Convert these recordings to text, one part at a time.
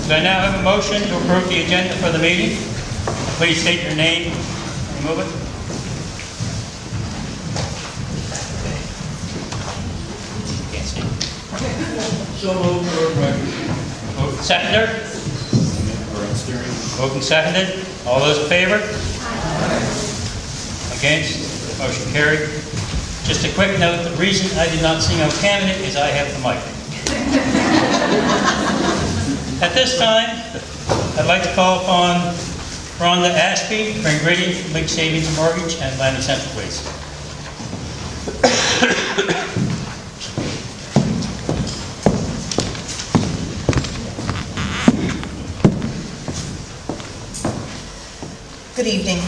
Do I now have a motion to approve the agenda for the meeting? Please state your name and move it. Can't see. So moved for record. Moved. Seconder? Moved and seconded. All those in favor? Against? Motion carried. Just a quick note, the reason I did not see no candidate is I have the mic. At this time, I'd like to call upon Rhonda Ashby, for ingredient from League Savings and Mortgage and Atlantic Central, please. Good evening.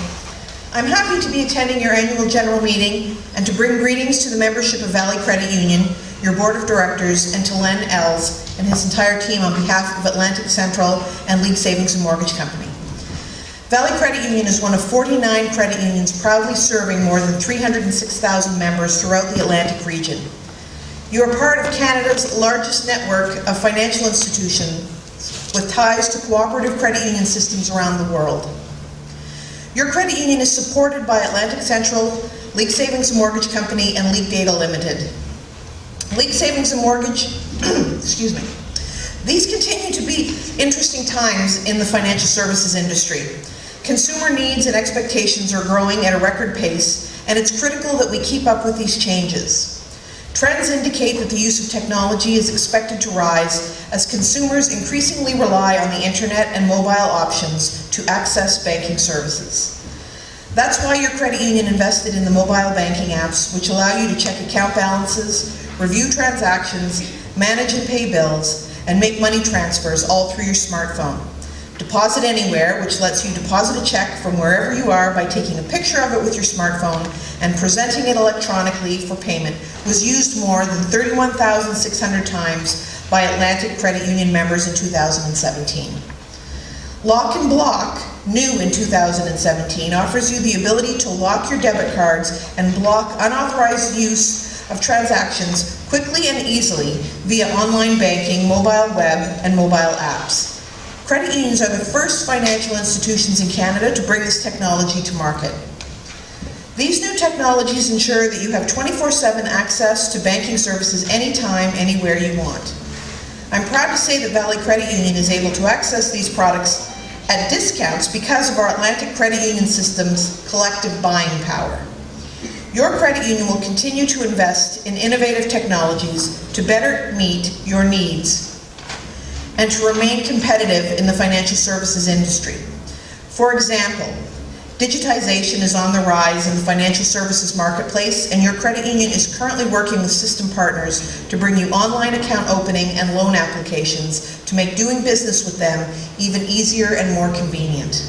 I'm happy to be attending your annual general meeting and to bring greetings to the membership of Valley Credit Union, your board of directors, and to Len Els and his entire team on behalf of Atlantic Central and League Savings and Mortgage Company. Valley Credit Union is one of 49 credit unions proudly serving more than 306,000 members throughout the Atlantic region. You are part of Canada's largest network of financial institutions with ties to cooperative credit union systems around the world. Your credit union is supported by Atlantic Central, League Savings and Mortgage Company, and League Data Limited. League Savings and Mortgage, excuse me. These continue to be interesting times in the financial services industry. Consumer needs and expectations are growing at a record pace, and it's critical that we keep up with these changes. Trends indicate that the use of technology is expected to rise as consumers increasingly rely on the internet and mobile options to access banking services. That's why your credit union invested in the mobile banking apps, which allow you to check account balances, review transactions, manage and pay bills, and make money transfers all through your smartphone. Deposit Anywhere, which lets you deposit a check from wherever you are by taking a picture of it with your smartphone and presenting it electronically for payment, was used more than 31,600 times by Atlantic Credit Union members in 2017. Lock and Block, new in 2017, offers you the ability to lock your debit cards and block unauthorized use of transactions quickly and easily via online banking, mobile web, and mobile apps. Credit unions are the first financial institutions in Canada to bring this technology to market. These new technologies ensure that you have 24/7 access to banking services anytime, anywhere you want. I'm proud to say that Valley Credit Union is able to access these products at discounts because of our Atlantic Credit Union system's collective buying power. Your credit union will continue to invest in innovative technologies to better meet your needs and to remain competitive in the financial services industry. For example, digitization is on the rise in the financial services marketplace, and your credit union is currently working with system partners to bring you online account opening and loan applications to make doing business with them even easier and more convenient.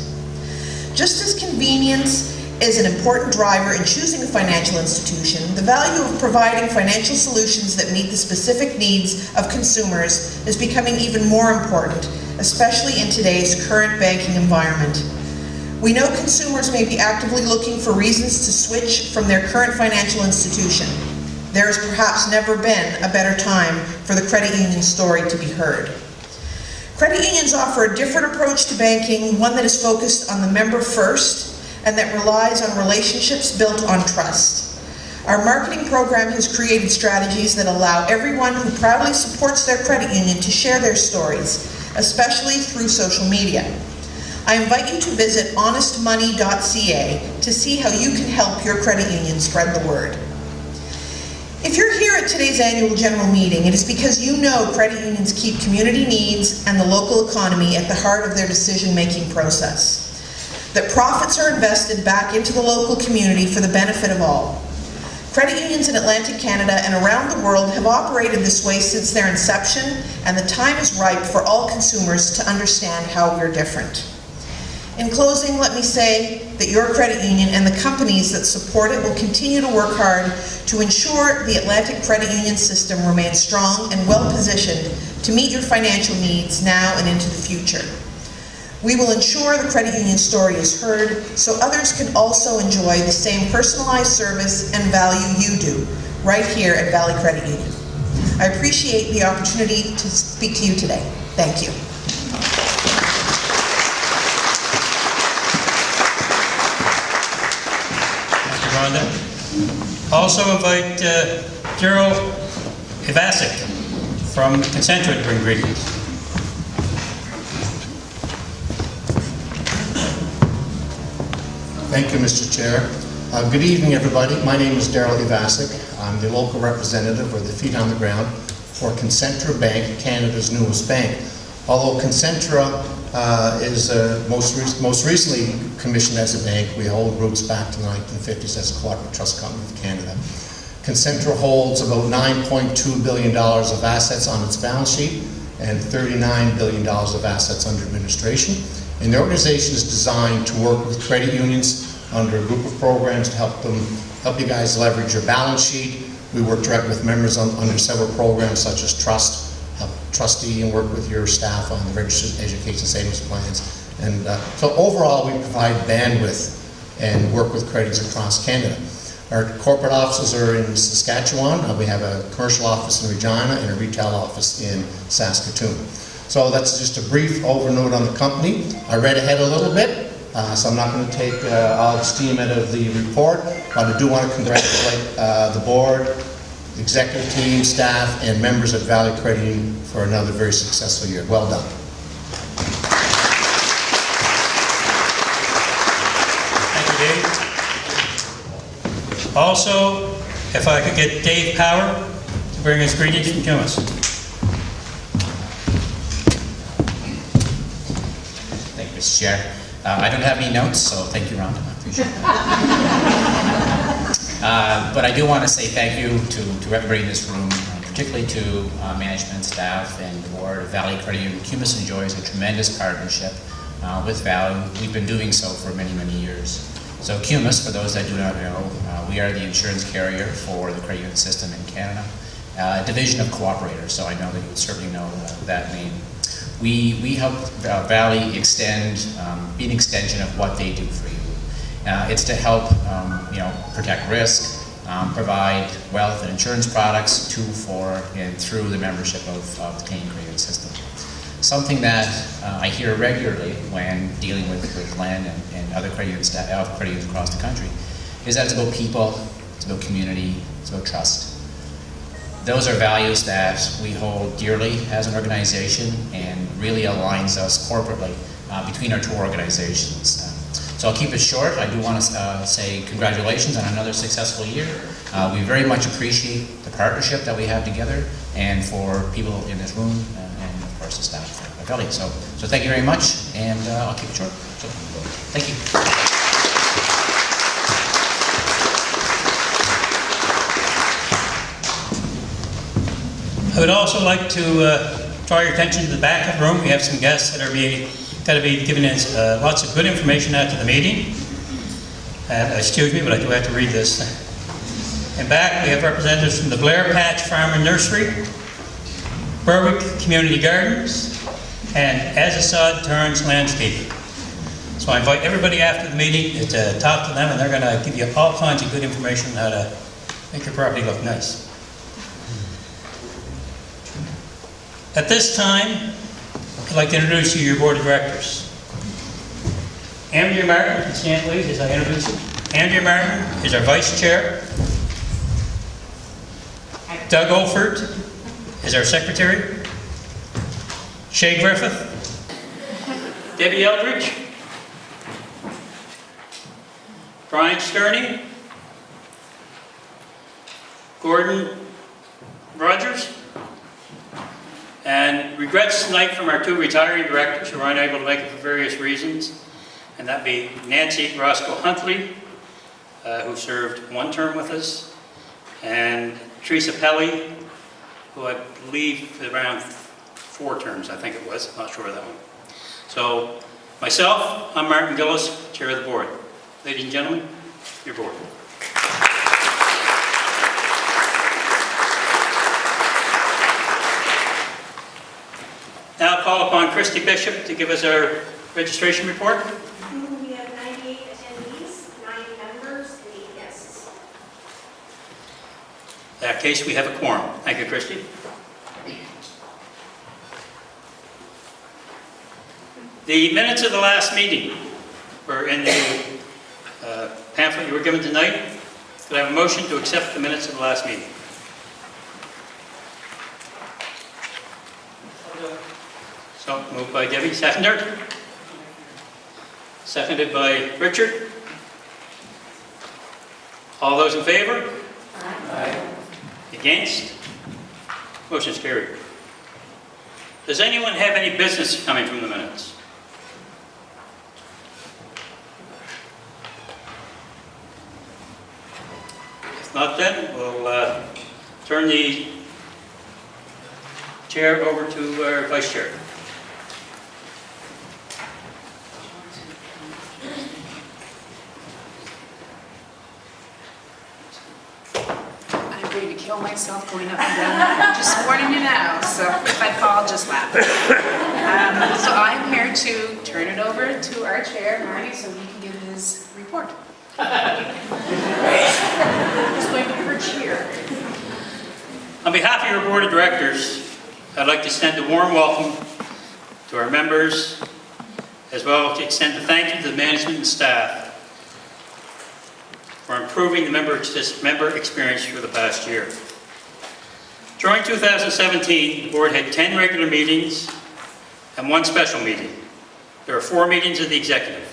Just as convenience is an important driver in choosing a financial institution, the value of providing financial solutions that meet the specific needs of consumers is becoming even more important, especially in today's current banking environment. We know consumers may be actively looking for reasons to switch from their current financial institution. There has perhaps never been a better time for the credit union story to be heard. Credit unions offer a different approach to banking, one that is focused on the member first, and that relies on relationships built on trust. Our marketing program has created strategies that allow everyone who proudly supports their credit union to share their stories, especially through social media. I invite you to visit honestmoney.ca to see how you can help your credit union spread the word. If you're here at today's annual general meeting, it is because you know credit unions keep community needs and the local economy at the heart of their decision-making process. That profits are invested back into the local community for the benefit of all. Credit unions in Atlantic Canada and around the world have operated this way since their inception, and the time is ripe for all consumers to understand how we're different. In closing, let me say that your credit union and the companies that support it will continue to work hard to ensure the Atlantic Credit Union system remains strong and well-positioned to meet your financial needs now and into the future. We will ensure the credit union story is heard so others can also enjoy the same personalized service and value you do right here at Valley Credit Union. I appreciate the opportunity to speak to you today. Thank you. Rhonda. Also invite Daryl Ivasic from Concentra to bring greetings. Thank you, Mr. Chair. Good evening, everybody. My name is Daryl Ivasic. I'm the local representative, or the feet on the ground, for Concentra Bank, Canada's newest bank. Although Concentra is most recently commissioned as a bank, we hold roots back to the 1950s as a cooperative trust company of Canada. Concentra holds about $9.2 billion of assets on its balance sheet and $39 billion of assets under administration. And the organization is designed to work with credit unions under a group of programs to help you guys leverage your balance sheet. We work directly with members under several programs such as Trust, Trustee, and work with your staff on the registered education savings plans. And so overall, we provide bandwidth and work with credits across Canada. Our corporate offices are in Saskatchewan. We have a commercial office in Regina and a retail office in Saskatoon. So that's just a brief overnote on the company. I read ahead a little bit, so I'm not going to take all the steam out of the report, but I do want to congratulate the board, the executive team, staff, and members of Valley Credit Union for another very successful year. Well done. Thank you, Dave. Also, if I could get Dave Power to bring us greetings from Cumas. Thank you, Mr. Chair. I don't have any notes, so thank you, Rhonda. I appreciate that. But I do want to say thank you to everybody in this room, particularly to management, staff, and the board of Valley Credit Union. Cumas enjoys a tremendous partnership with Valley. We've been doing so for many, many years. So Cumas, for those that do not know, we are the insurance carrier for the credit union system in Canada, a division of Cooperators, so I know that you would certainly know that name. We help Valley extend, be an extension of what they do for you. It's to help, protect risk, provide wealth and insurance products to, for, and through the membership of the Canadian credit union system. Something that I hear regularly when dealing with Len and other credit unions across the country is that it's about people, it's about community, it's about trust. Those are values that we hold dearly as an organization and really aligns us corporately between our two organizations. So I'll keep it short. I do want to say congratulations on another successful year. We very much appreciate the partnership that we have together, and for people in this room and of course the staff at Valley. So thank you very much, and I'll keep it short. So thank you. I would also like to draw your attention to the back of the room. We have some guests that are going to be giving us lots of good information after the meeting. Excuse me, but I do have to read this. In back, we have representatives from the Blair Patch Farm and Nursery, Berwick Community Gardens, and Azazad Turns Landscaping. So I invite everybody after the meeting to talk to them, and they're going to give you all kinds of good information on how to make your property look nice. At this time, I'd like to introduce you to your board of directors. Andrea Martin, can you stand please as I introduce you. Andrea Martin is our vice chair. Doug Olford is our secretary. Shay Griffith. Debbie Eldridge. Brian Sterney. Gordon Rogers. And regrets tonight from our two retiring directors who are unable to make it for various reasons. And that be Nancy Roscoe Huntley, who served one term with us, and Teresa Pelly, who I believe around 4 terms, I think it was. I'm not sure of that one. So, myself, I'm Martin Gillis, chair of the board. Ladies and gentlemen, your board. Now I'll call upon Christy Bishop to give us our registration report. We have 98 attendees, 9 members, and 8 guests. In that case, we have a quorum. Thank you, Christy. The minutes of the last meeting were in the pamphlet you were given tonight. Could I have a motion to accept the minutes of the last meeting? So, moved by Debbie, seconder. Seconded by Richard. All those in favor? Aye. Against? Motion's carried. Does anyone have any business coming from the minutes? If not, then we'll turn the chair over to our vice chair. I'm ready to kill myself going up and down. I'm just warning you now, so if I fall, just laugh. So I'm here to turn it over to our chair, Marty, so he can give his report. Who's going to perch here? On behalf of your board of directors, I'd like to extend a warm welcome to our members, as well as to extend a thank you to the management and staff for improving the member experience for the past year. During 2017, the board had 10 regular meetings and 1 special meeting. There are 4 meetings of the executive.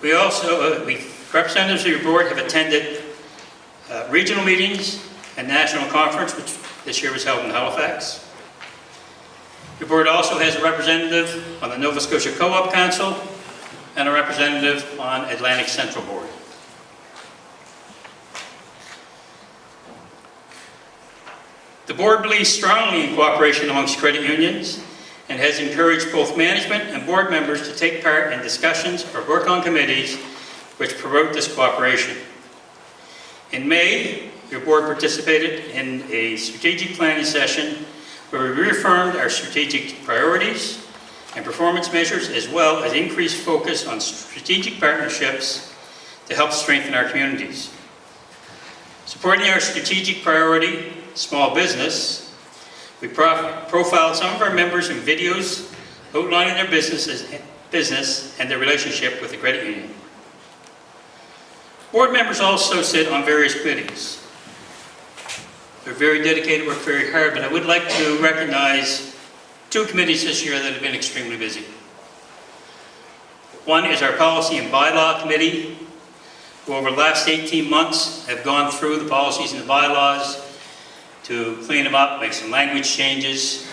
We also, representatives of your board have attended regional meetings and national conference, which this year was held in Halifax. Your board also has a representative on the Nova Scotia Co-op Council and a representative on Atlantic Central Board. The board believes strongly in cooperation amongst credit unions and has encouraged both management and board members to take part in discussions or work on committees which promote this cooperation. In May, your board participated in a strategic planning session where we reaffirmed our strategic priorities and performance measures, as well as increased focus on strategic partnerships to help strengthen our communities. Supporting our strategic priority, small business, we profiled some of our members in videos outlining their business and their relationship with the credit union. Board members also sit on various committees. They're very dedicated, work very hard, but I would like to recognize 2 committees this year that have been extremely busy. One is our Policy and Bylaw Committee, who over the last 18 months have gone through the policies and the bylaws to clean them up, make some language changes,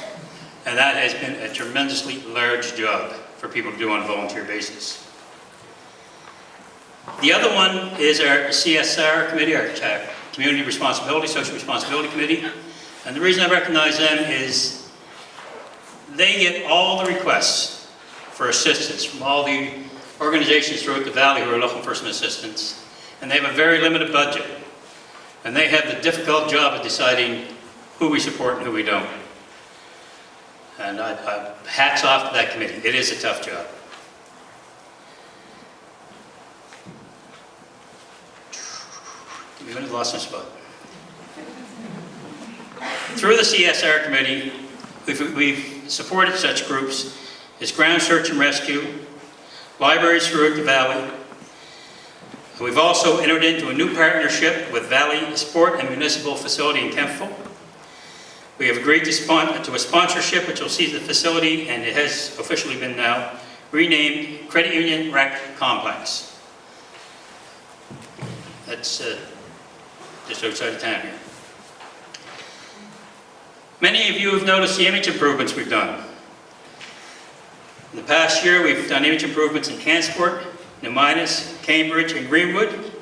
and that has been a tremendously large job for people to do on a volunteer basis. The other one is our CSR Committee, our Community Responsibility, Social Responsibility Committee, and the reason I recognize them is they get all the requests for assistance from all the organizations throughout the valley who are looking for some assistance, and they have a very limited budget, and they have the difficult job of deciding who we support and who we don't. And hats off to that committee. It is a tough job. Give me a minute, lost my spot. Through the CSR committee, we've supported such groups as Ground Search and Rescue, libraries throughout the valley. We've also entered into a new partnership with Valley Sport and Municipal Facility in Kemptville. We have agreed to a sponsorship which will see the facility, and it has officially been now renamed Credit Union Rec Complex. That's just outside of town here. Many of you have noticed the image improvements we've done. In the past year, we've done image improvements in Cansport, Neminas, Cambridge, and Greenwood.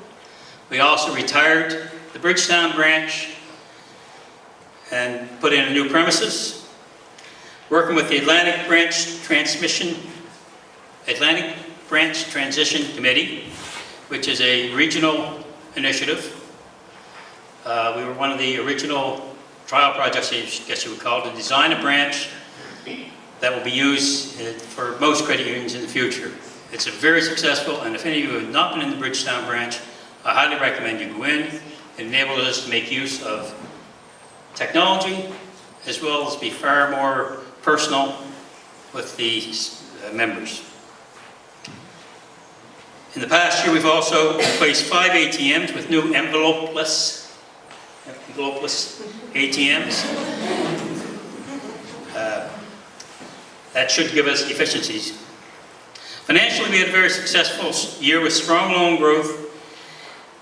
We also retired the Bridgetown branch and put in a new premises. Working with the Atlantic Branch Transition Committee, which is a regional initiative. We were one of the original trial projects, I guess you would call it, to design a branch that will be used for most credit unions in the future. It's very successful, and if any of you have not been in the Bridgetown branch, I highly recommend you go in. It enables us to make use of technology, as well as be far more personal with the members. In the past year, we've also replaced 5 ATMs with new envelopeless ATMs. That should give us efficiencies. Financially, we had a very successful year with strong loan growth.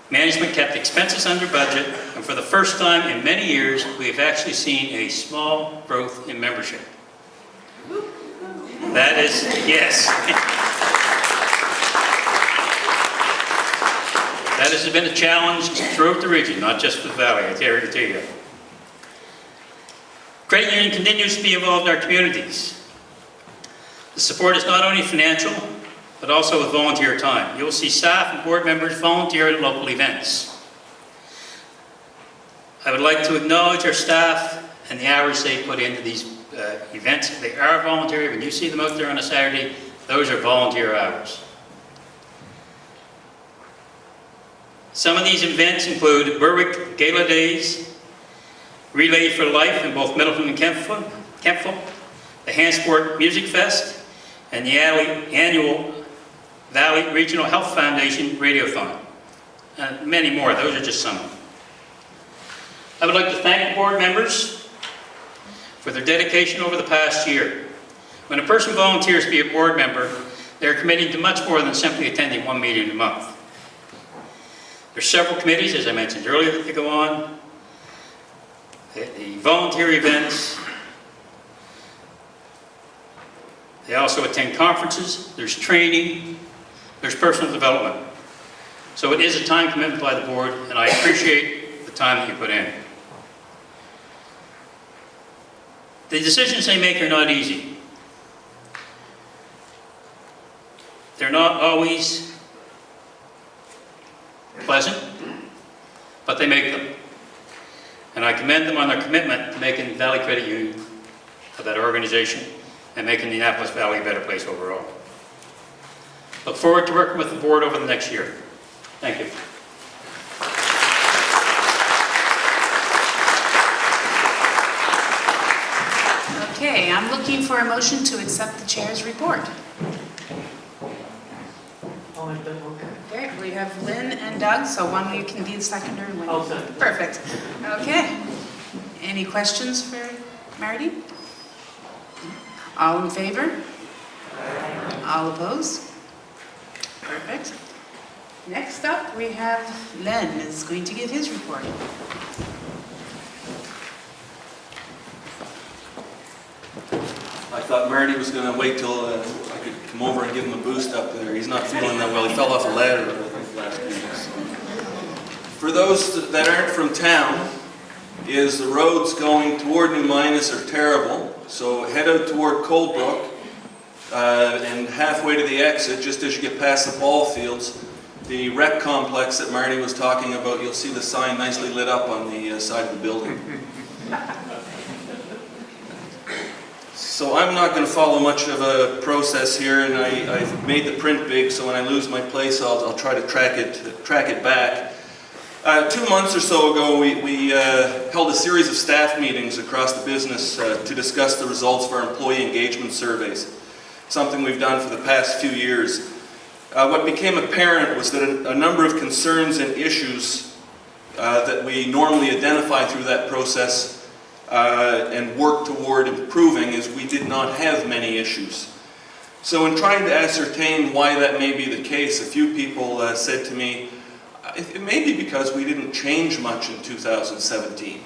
Management kept expenses under budget, and for the first time in many years, we have actually seen a small growth in membership. That is, yes. That has been a challenge throughout the region, not just for the Valley, I tell you. Credit union continues to be involved in our communities. The support is not only financial, but also with volunteer time. You'll see staff and board members volunteer at local events. I would like to acknowledge our staff and the hours they put into these events. They are voluntary. When you see them out there on a Saturday, those are volunteer hours. Some of these events include Berwick Gala Days, Relay for Life in both Middleton and Kemptville, the Handsport Music Fest, and the annual Valley Regional Health Foundation Radiothon. And many more, those are just some of them. I would like to thank the board members for their dedication over the past year. When a person volunteers to be a board member, they're committing to much more than simply attending one meeting a month. There's several committees, as I mentioned earlier, that they go on. The volunteer events. They also attend conferences. There's training. There's personal development. So it is a time commitment by the board, and I appreciate the time that you put in. The decisions they make are not easy. They're not always pleasant, but they make them. And I commend them on their commitment to making Valley Credit Union a better organization and making the Annapolis Valley a better place overall. Look forward to working with the board over the next year. Thank you. Okay, I'm looking for a motion to accept the chair's report. I'll make that motion. Okay, we have Lynn and Doug, so one of you can be the seconder and one. I'll second. Perfect. Okay. Any questions for Marty? All in favor? All opposed? Perfect. Next up, we have Len is going to give his report. I thought Marty was going to wait till I could come over and give him a boost up there. He's not feeling that well. He fell off a ladder last week. For those that aren't from town, is the roads going toward New Minas are terrible. So head out toward Coldbrook and halfway to the exit, just as you get past the ball fields, the rec complex that Marty was talking about, you'll see the sign nicely lit up on the side of the building. So I'm not going to follow much of a process here, and I've made the print big, so when I lose my place, I'll try to track it back. 2 months or so ago, we held a series of staff meetings across the business to discuss the results of our employee engagement surveys, something we've done for the past few years. What became apparent was that a number of concerns and issues that we normally identify through that process and work toward improving is we did not have many issues. So in trying to ascertain why that may be the case, a few people said to me, it may be because we didn't change much in 2017.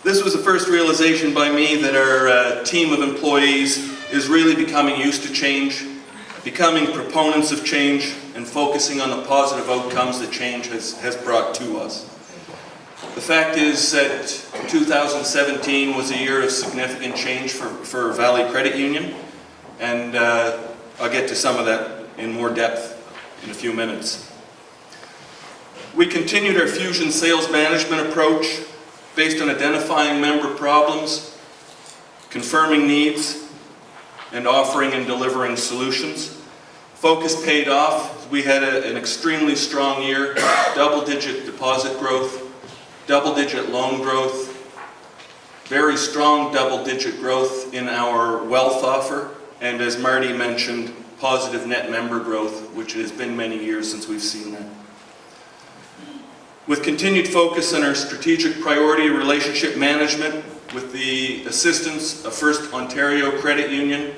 This was the first realization by me that our team of employees is really becoming used to change, becoming proponents of change, and focusing on the positive outcomes that change has brought to us. The fact is that 2017 was a year of significant change for Valley Credit Union, and I'll get to some of that in more depth in a few minutes. We continued our fusion sales management approach based on identifying member problems, confirming needs, and offering and delivering solutions. Focus paid off. We had an extremely strong year, double-digit deposit growth, double-digit loan growth, very strong double-digit growth in our wealth offer, and as Marty mentioned, positive net member growth, which it has been many years since we've seen that. With continued focus on our strategic priority relationship management, with the assistance of First Ontario Credit Union,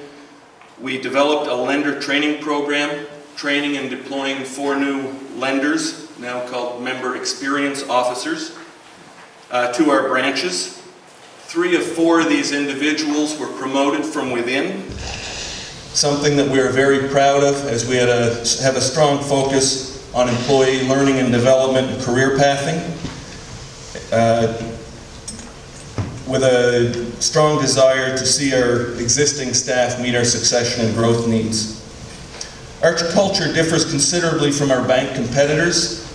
we developed a lender training program, training and deploying 4 new lenders, now called Member Experience Officers, to our branches. 3 of 4 of these individuals were promoted from within, something that we are very proud of, as we have a strong focus on employee learning and development and career pathing, with a strong desire to see our existing staff meet our succession and growth needs. Our culture differs considerably from our bank competitors,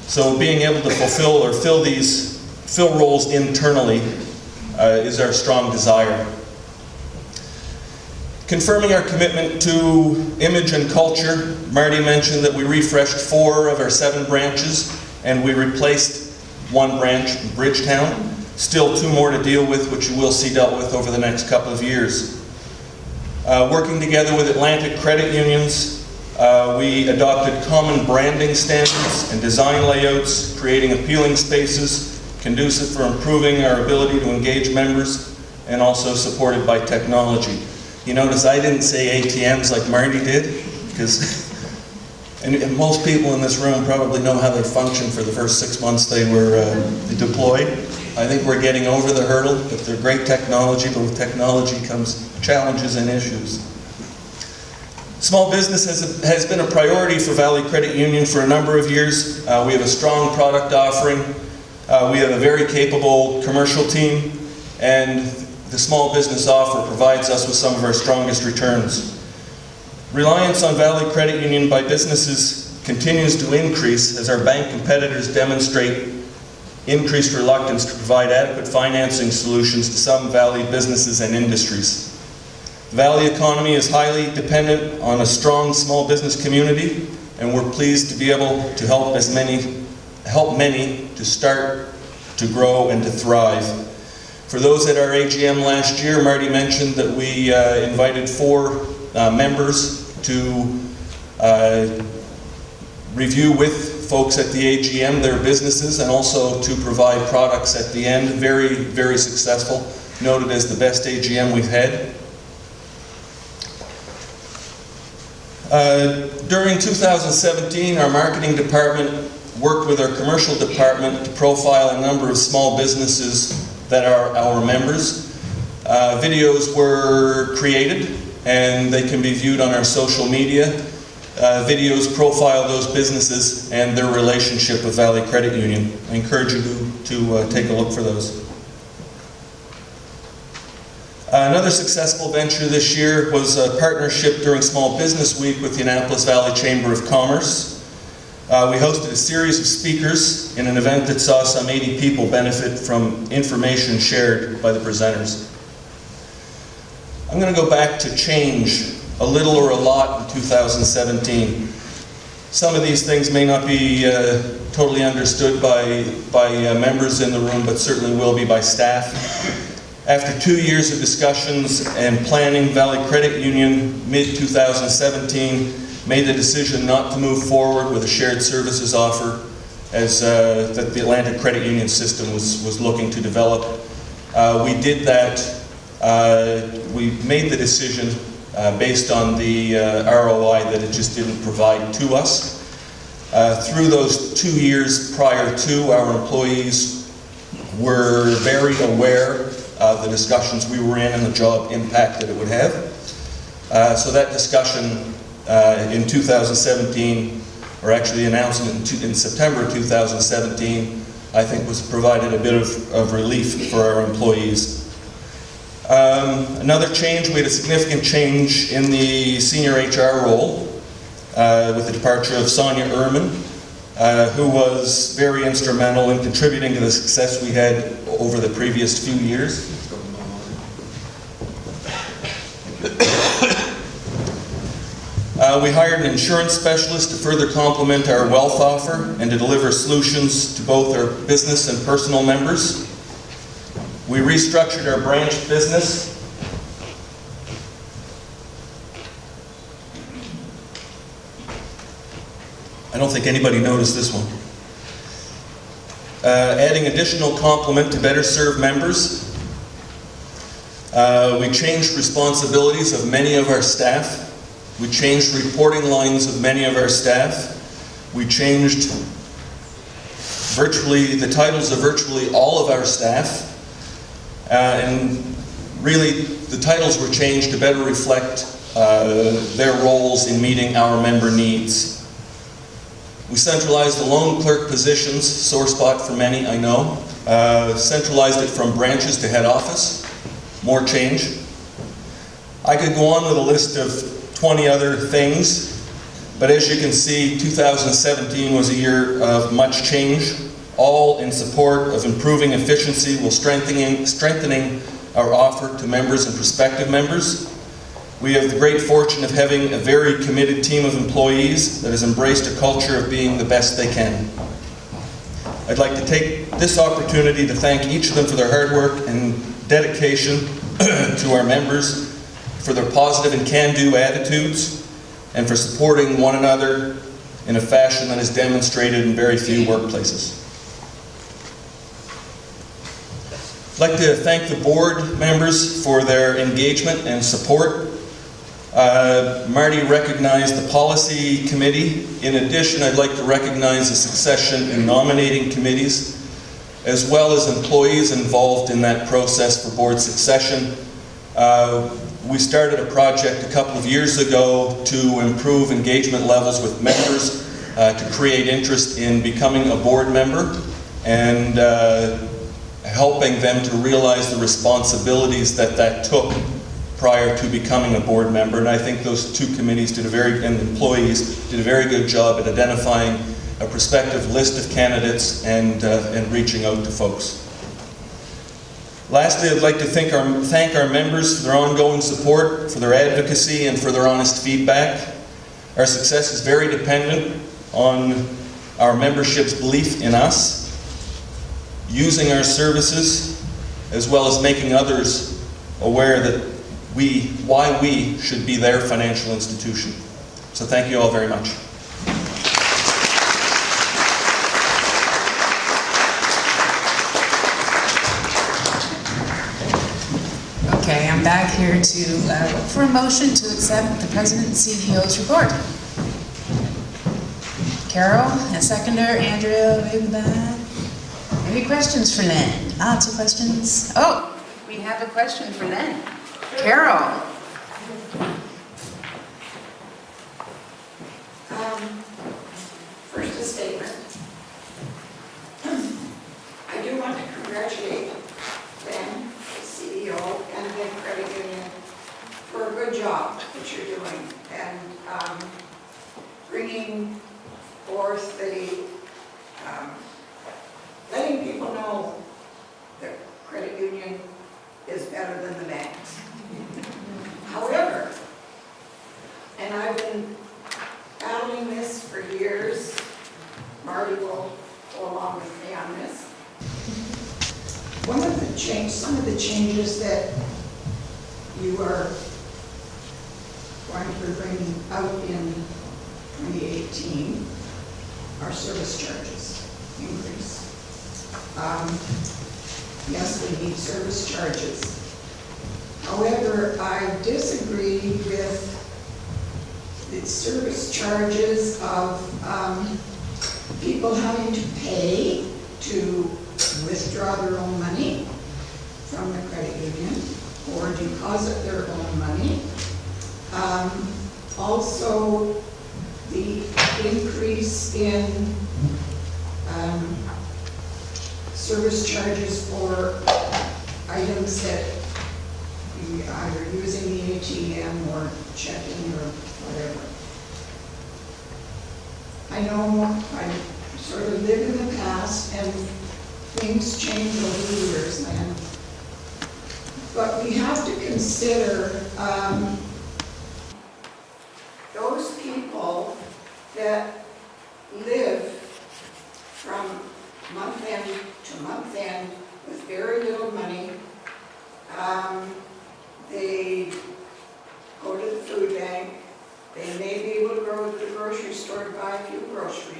so being able to fulfill or fill roles internally is our strong desire. Confirming our commitment to image and culture, Marty mentioned that we refreshed 4 of our 7 branches, and we replaced 1 branch in Bridgetown. Still 2 more to deal with, which you will see dealt with over the next couple of years. Working together with Atlantic credit unions, we adopted common branding standards and design layouts, creating appealing spaces conducive for improving our ability to engage members, and also supported by technology. You notice I didn't say ATMs like Marty did, because and most people in this room probably know how they functioned for the first 6 months they were deployed. I think we're getting over the hurdle, but they're great technology, but with technology comes challenges and issues. Small business has been a priority for Valley Credit Union for a number of years. We have a strong product offering. We have a very capable commercial team, and the small business offer provides us with some of our strongest returns. Reliance on Valley Credit Union by businesses continues to increase as our bank competitors demonstrate increased reluctance to provide adequate financing solutions to some Valley businesses and industries. The Valley economy is highly dependent on a strong small business community, and we're pleased to be able to help many to start, to grow, and to thrive. For those at our AGM last year, Marty mentioned that we invited 4 members to review with folks at the AGM their businesses, and also to provide products at the end. Very, very successful. Noted as the best AGM we've had. During 2017, our marketing department worked with our commercial department to profile a number of small businesses that are our members. Videos were created, and they can be viewed on our social media. Videos profile those businesses and their relationship with Valley Credit Union. I encourage you to take a look for those. Another successful venture this year was a partnership during Small Business Week with the Annapolis Valley Chamber of Commerce. We hosted a series of speakers in an event that saw some 80 people benefit from information shared by the presenters. I'm going to go back to change, a little or a lot, in 2017. Some of these things may not be totally understood by members in the room, but certainly will be by staff. After 2 years of discussions and planning, Valley Credit Union, mid-2017, made the decision not to move forward with a shared services offer as that the Atlantic Credit Union system was looking to develop. We did that. We made the decision based on the ROI that it just didn't provide to us. Through those 2 years prior to, our employees were very aware of the discussions we were in and the job impact that it would have. So that discussion in 2017, or actually the announcement in September 2017, I think was provided a bit of relief for our employees. Another change, we had a significant change in the senior HR role with the departure of Sonia Ehrman, who was very instrumental in contributing to the success we had over the previous few years. We hired an insurance specialist to further complement our wealth offer and to deliver solutions to both our business and personal members. We restructured our branch business I don't think anybody noticed this one. Adding additional complement to better serve members. We changed responsibilities of many of our staff. We changed reporting lines of many of our staff. We changed the titles of virtually all of our staff. And really, the titles were changed to better reflect their roles in meeting our member needs. We centralized the loan clerk positions, sore spot for many, I know. Centralized it from branches to head office. More change. I could go on with a list of 20 other things, but as you can see, 2017 was a year of much change, all in support of improving efficiency while strengthening our offer to members and prospective members. We have the great fortune of having a very committed team of employees that has embraced a culture of being the best they can. I'd like to take this opportunity to thank each of them for their hard work and dedication to our members, for their positive and can-do attitudes, and for supporting one another in a fashion that is demonstrated in very few workplaces. I'd like to thank the board members for their engagement and support. Marty recognized the policy committee. In addition, I'd like to recognize the succession and nominating committees, as well as employees involved in that process for board succession. We started a project a couple of years ago to improve engagement levels with members, to create interest in becoming a board member, and helping them to realize the responsibilities that took prior to becoming a board member. And I think those two committees and employees did a very good job at identifying a prospective list of candidates and reaching out to folks. Lastly, I'd like to thank our members for their ongoing support, for their advocacy, and for their honest feedback. Our success is very dependent on our membership's belief in us, using our services, as well as making others aware that why we should be their financial institution. So thank you all very much. Okay, I'm back here to look for a motion to accept the President and CEO's report. Carol, a seconder, Andrea, maybe that. Any questions for Len? Two questions. Oh, we have a question for Len. Carol. First, a statement. I do want to congratulate Ben, the CEO, and the credit union for a good job that you're doing, and bringing forth letting people know that credit union is better than the banks. However, and I've been battling this for years, Marty will go along with me on this. Some of the changes that you are going to bring out in 2018 are service charges increase. Yes, we need service charges. However, I disagree with the service charges of people having to pay to withdraw their own money from the credit union or deposit their own money. Also, the increase in service charges for items that you either using the ATM or checking or whatever. I know I sort of live in the past and things change over the years, man. But we have to consider those people that live from month end to month end with very little money. They go to the food bank. They may be able to go to the grocery store to buy a few groceries.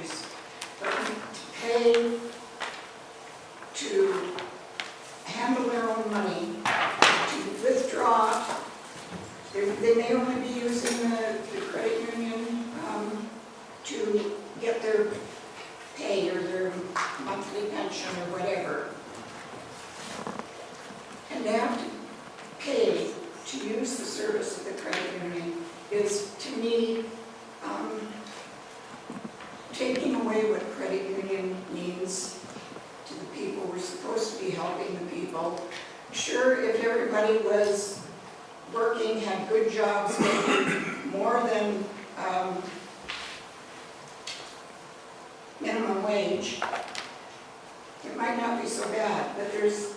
They may only be using the credit union to get their pay or their monthly pension or whatever. And they have to pay to use the service of the credit union is, to me, taking away what credit union means to the people. We're supposed to be helping the people. Sure, if everybody was working, had good jobs, making more than minimum wage, it might not be so bad, but there's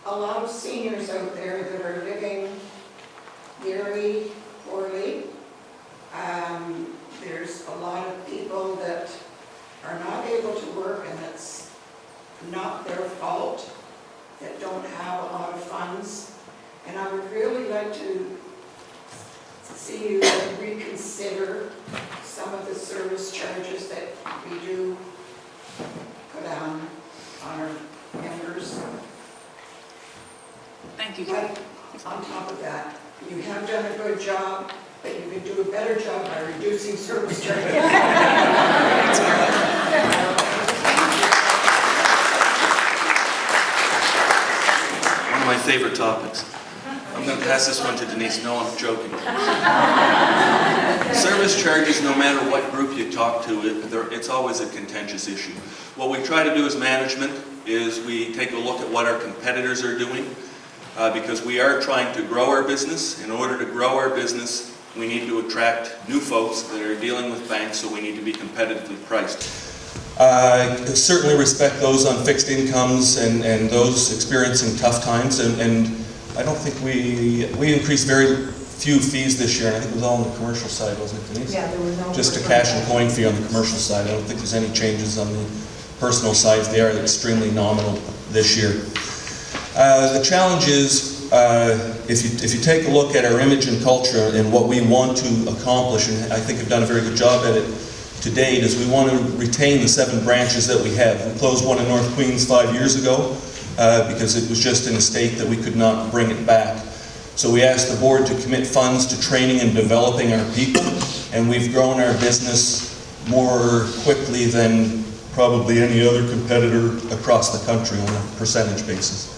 a lot of seniors out there that are living very poorly. There's a lot of people that are not able to work, and that's not their fault, that don't have a lot of funds. And I would really like to see you reconsider some of the service charges that we do put on our members. Thank you. But on top of that, you have done a good job, but you could do a better job by reducing service charges. One of my favorite topics. I'm going to pass this one to Denise. No, I'm joking. Service charges, no matter what group you talk to, it's always a contentious issue. What we try to do as management is we take a look at what our competitors are doing, because we are trying to grow our business. In order to grow our business, we need to attract new folks that are dealing with banks, so we need to be competitively priced. I certainly respect those on fixed incomes and those experiencing tough times, and I don't think we increased very few fees this year, and I think it was all on the commercial side, wasn't it, Denise? Yeah, there was no. Just a cash and coin fee on the commercial side. I don't think there's any changes on the personal side. They are extremely nominal this year. The challenge is, if you take a look at our image and culture and what we want to accomplish, and I think we've done a very good job at it to date, is we want to retain the 7 branches that we have. We closed one in North Queens 5 years ago because it was just in a state that we could not bring it back. So we asked the board to commit funds to training and developing our people, and we've grown our business more quickly than probably any other competitor across the country on a percentage basis.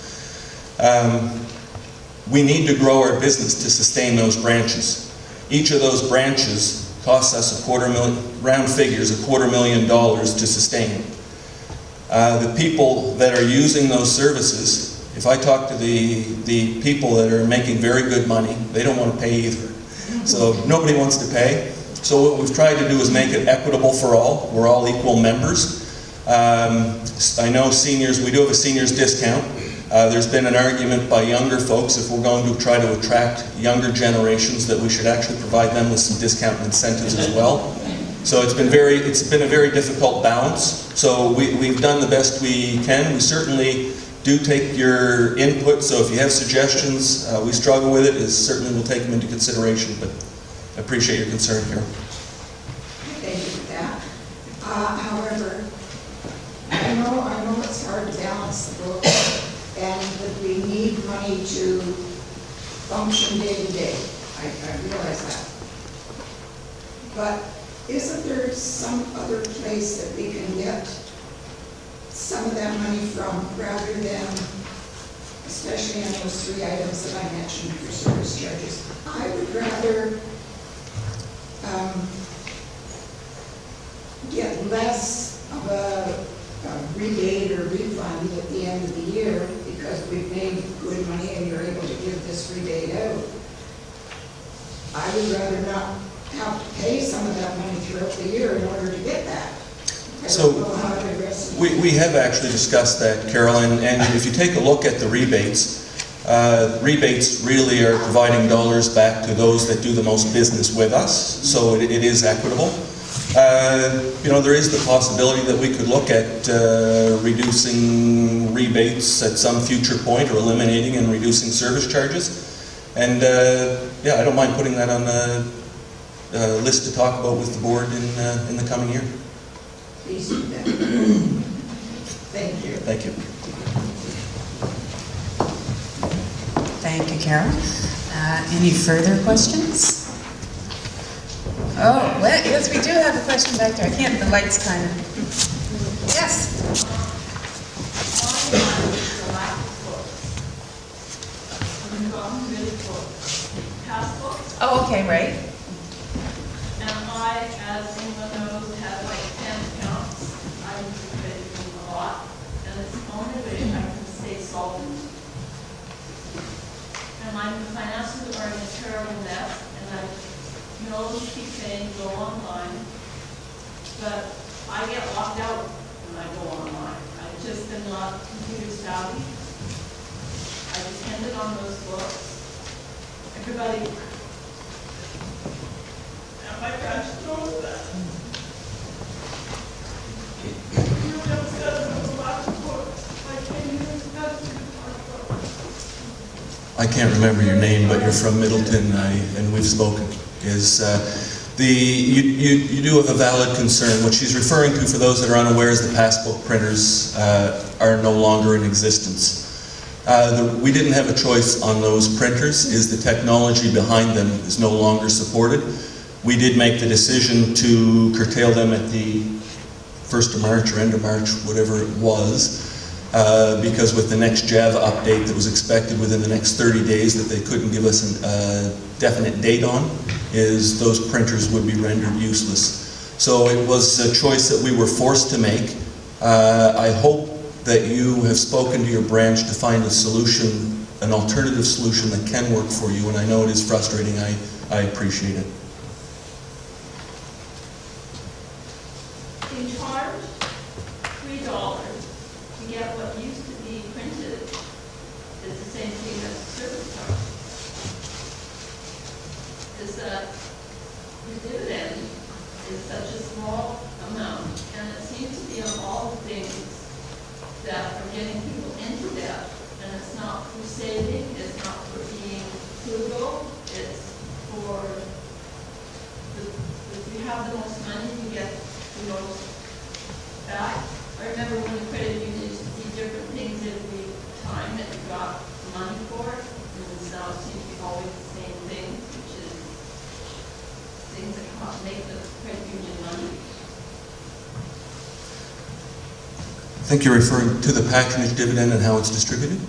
We need to grow our business to sustain those branches. Each of those branches costs us round figures, $250,000 to sustain. The people that are using those services, if I talk to the people that are making very good money, they don't want to pay either. So nobody wants to pay. So what we've tried to do is make it equitable for all. We're all equal members. I know seniors, we do have a seniors discount. There's been an argument by younger folks, if we're going to try to attract younger generations, that we should actually provide them with some discount incentives as well. So it's been a very difficult balance. So we've done the best we can. We certainly do take your input, so if you have suggestions, we struggle with it, certainly we'll take them into consideration, but I appreciate your concern here. Thank you for that. However, I know it's hard to balance the book, and that we need money to function day to day. I realize that. But isn't there some other place that we can get some of that money from, rather than, especially on those 3 items that I mentioned for service charges? I would rather get less of a rebate or refund at the end of the year because we've made good money and you're able to give this rebate out. I would rather not have to pay some of that money throughout the year in order to get that. So we have actually discussed that, Carol, and if you take a look at the rebates really are providing dollars back to those that do the most business with us, so it is equitable. There is the possibility that we could look at reducing rebates at some future point, or eliminating and reducing service charges. And I don't mind putting that on the list to talk about with the board in the coming year. Please do that. Thank you. Thank you. Thank you, Carol. Any further questions? Oh, well, yes, we do have a question back there. I can't, the light's kind of... Yes? Oh, okay, right. And I, as anyone knows, have like 10 accounts. I use the credit union a lot, and it's the only way I can stay solvent. And my finances are in a terrible mess, and I know you keep saying go online, but I get locked out when I go online. I just am not computer savvy. I depended on those books. Everybody, and my grandchildren knows that. You never said there was a lot of books. I came here to test you to talk about. I can't remember your name, but you're from Middleton, and we've spoken. You do have a valid concern. What she's referring to, for those that are unaware, is the passbook printers are no longer in existence. We didn't have a choice on those printers, is the technology behind them is no longer supported. We did make the decision to curtail them at the 1st of March or end of March, whatever it was, because with the next Java update that was expected within the next 30 days that they couldn't give us a definite date on, is those printers would be rendered useless. So it was a choice that we were forced to make. I hope that you have spoken to your branch to find a solution, an alternative solution that can work for you, and I know it is frustrating. I appreciate it. They charge $3 to get what used to be printed. It's the same thing as a service charge. Is that the dividend is such a small amount, and it seems to be on all the things that are getting people into debt, and it's not for saving, it's not for being frugal, it's for, if you have the most money, you get the most back. I remember when the credit union used to do different things every time that you got money for it, and now it seems to be always the same thing, which is things that make the credit union money. I think you're referring to the patronage dividend and how it's distributed?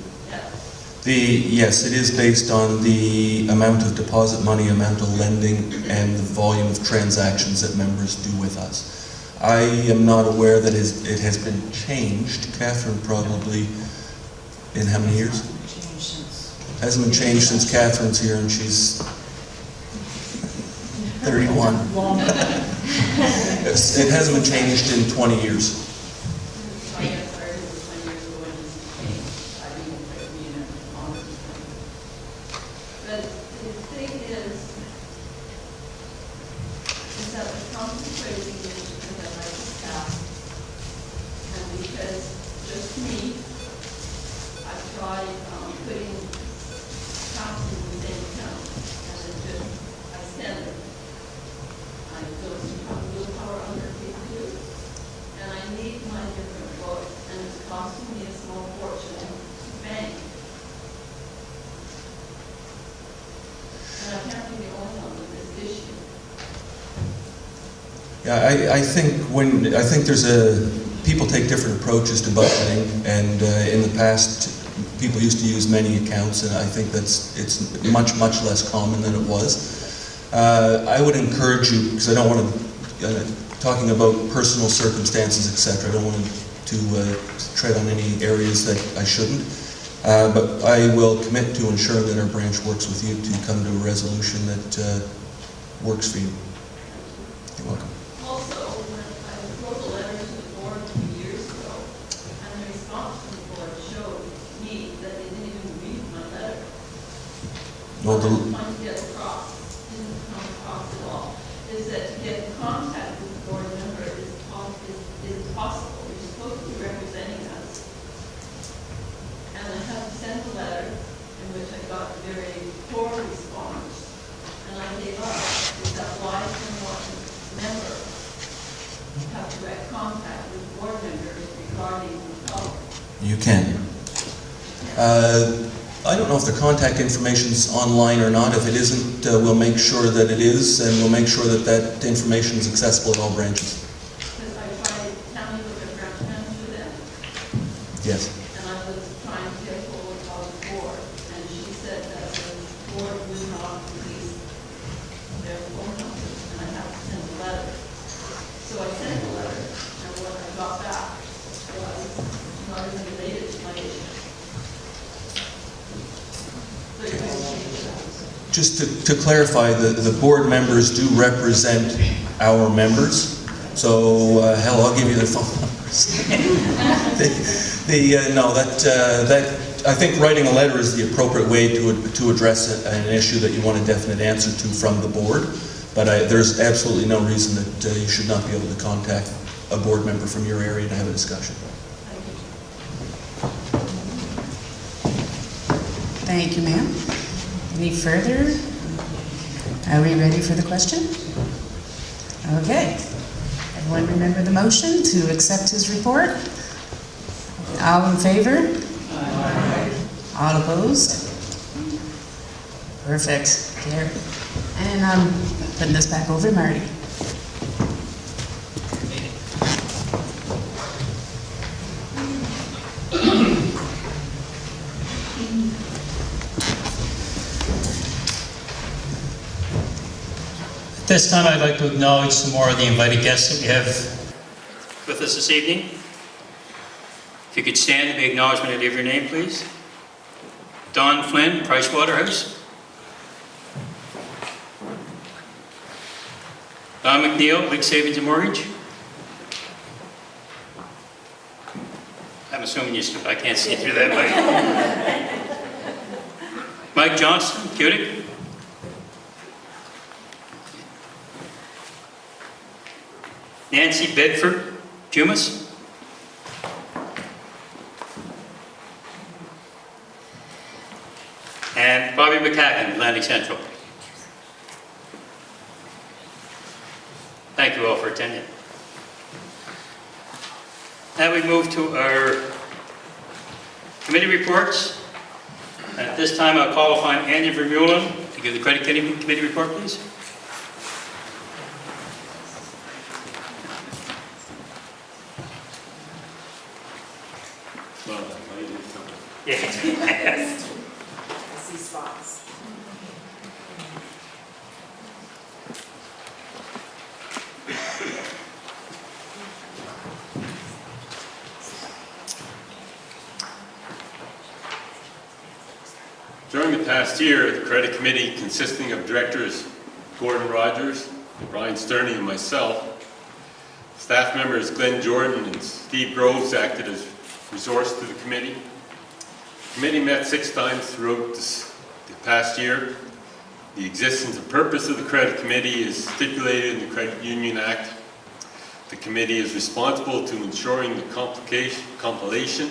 Yes, it is based on the amount of deposit money, amount of lending, and the volume of transactions that members do with us. I am not aware that it has been changed. Catherine, probably, in how many years? Hasn't been changed since Catherine's here, and she's 31. It hasn't been changed in 20 years. But the thing is that the concentrating initiative that I just passed, and because just me, I've tried putting accounts in the same account, and it just, I send it. I don't have willpower under people, and I need my different books, and it's costing me a small fortune to bank. And I can't be the only one with this issue. Yeah, I think there's people take different approaches to budgeting, and in the past, people used to use many accounts, and I think it's much less common than it was. I would encourage you, because I don't want to, talking about personal circumstances, etc., I don't want to tread on any areas that I shouldn't. But I will commit to ensuring that our branch works with you to come to a resolution that works for you. You're welcome. Also, when I wrote a letter to the board 2 years ago, and the response from the board showed me that they didn't even read my letter. Well, What I'm trying to get across, didn't come across at all, is that to get in contact with the board member is possible. You're supposed to be representing us. And I had to send a letter in which I got a very poor response, and I gave up. Is that why someone member have direct contact with board members regarding the health? You can. I don't know if the contact information's online or not. If it isn't, we'll make sure that it is, and we'll make sure that that information is accessible at all branches. Because I tried counting with the branch manager then, Yes. and I was trying to get hold of the board, and she said that the board would not release their phone numbers, and I have to send a letter. So I sent a letter, and what I got back was not even related to my issue. So you can change that. Just to clarify, the board members do represent our members. So, hell, I'll give you their phone numbers. I think writing a letter is the appropriate way to address an issue that you want a definite answer to from the board. But there's absolutely no reason that you should not be able to contact a board member from your area to have a discussion. Thank you, ma'am. Any further? Are we ready for the question? Okay. Everyone remember the motion to accept his report? All in favor? All opposed? Perfect. There. And I'm putting this back over to Marty. At this time, I'd like to acknowledge some more of the invited guests that we have with us this evening. If you could stand in the acknowledgement of your name, please. Don Flynn, Price Waterhouse. Don McNeil, League Savings and Mortgage. I'm assuming you stood, I can't see through that mic. Mike Johnson, Cutic. Nancy Bedford, Jumas. And Bobby McCacken, Atlantic Central. Thank you all for attending. Now we move to our committee reports. And at this time, I'll call upon Andy Vermeulen to give the credit committee report, please. Yes. I see spots. During the past year, the credit committee, consisting of directors Gordon Rogers, Brian Sterney, and myself, staff members Glenn Jordan and Steve Groves acted as resource to the committee. The committee met 6 times throughout the past year. The existence and purpose of the credit committee is stipulated in the Credit Union Act. The committee is responsible to ensuring the compilation,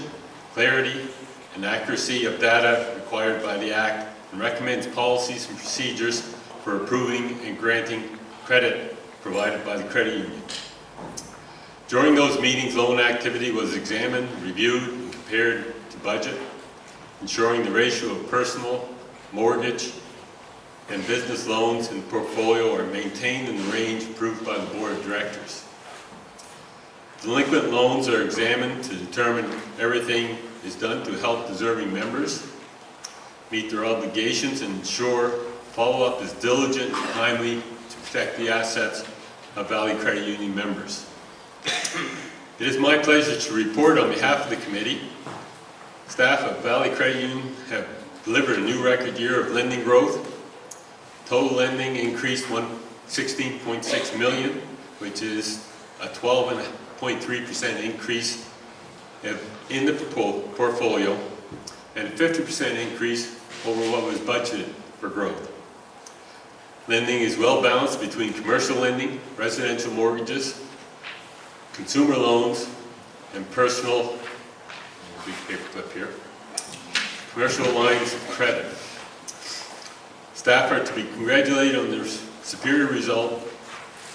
clarity, and accuracy of data required by the Act, and recommends policies and procedures for approving and granting credit provided by the credit union. During those meetings, loan activity was examined, reviewed, and compared to budget, ensuring the ratio of personal, mortgage, and business loans in the portfolio are maintained in the range approved by the board of directors. Delinquent loans are examined to determine everything is done to help deserving members meet their obligations and ensure follow-up is diligent and timely to protect the assets of Valley Credit Union members. It is my pleasure to report on behalf of the committee. Staff of Valley Credit Union have delivered a new record year of lending growth. Total lending increased $16.6 million, which is a 12.3% increase in the portfolio and a 50% increase over what was budgeted for growth. Lending is well balanced between commercial lending, residential mortgages, consumer loans, and personal, big paperclip here, commercial lines of credit. Staff are to be congratulated on their superior result.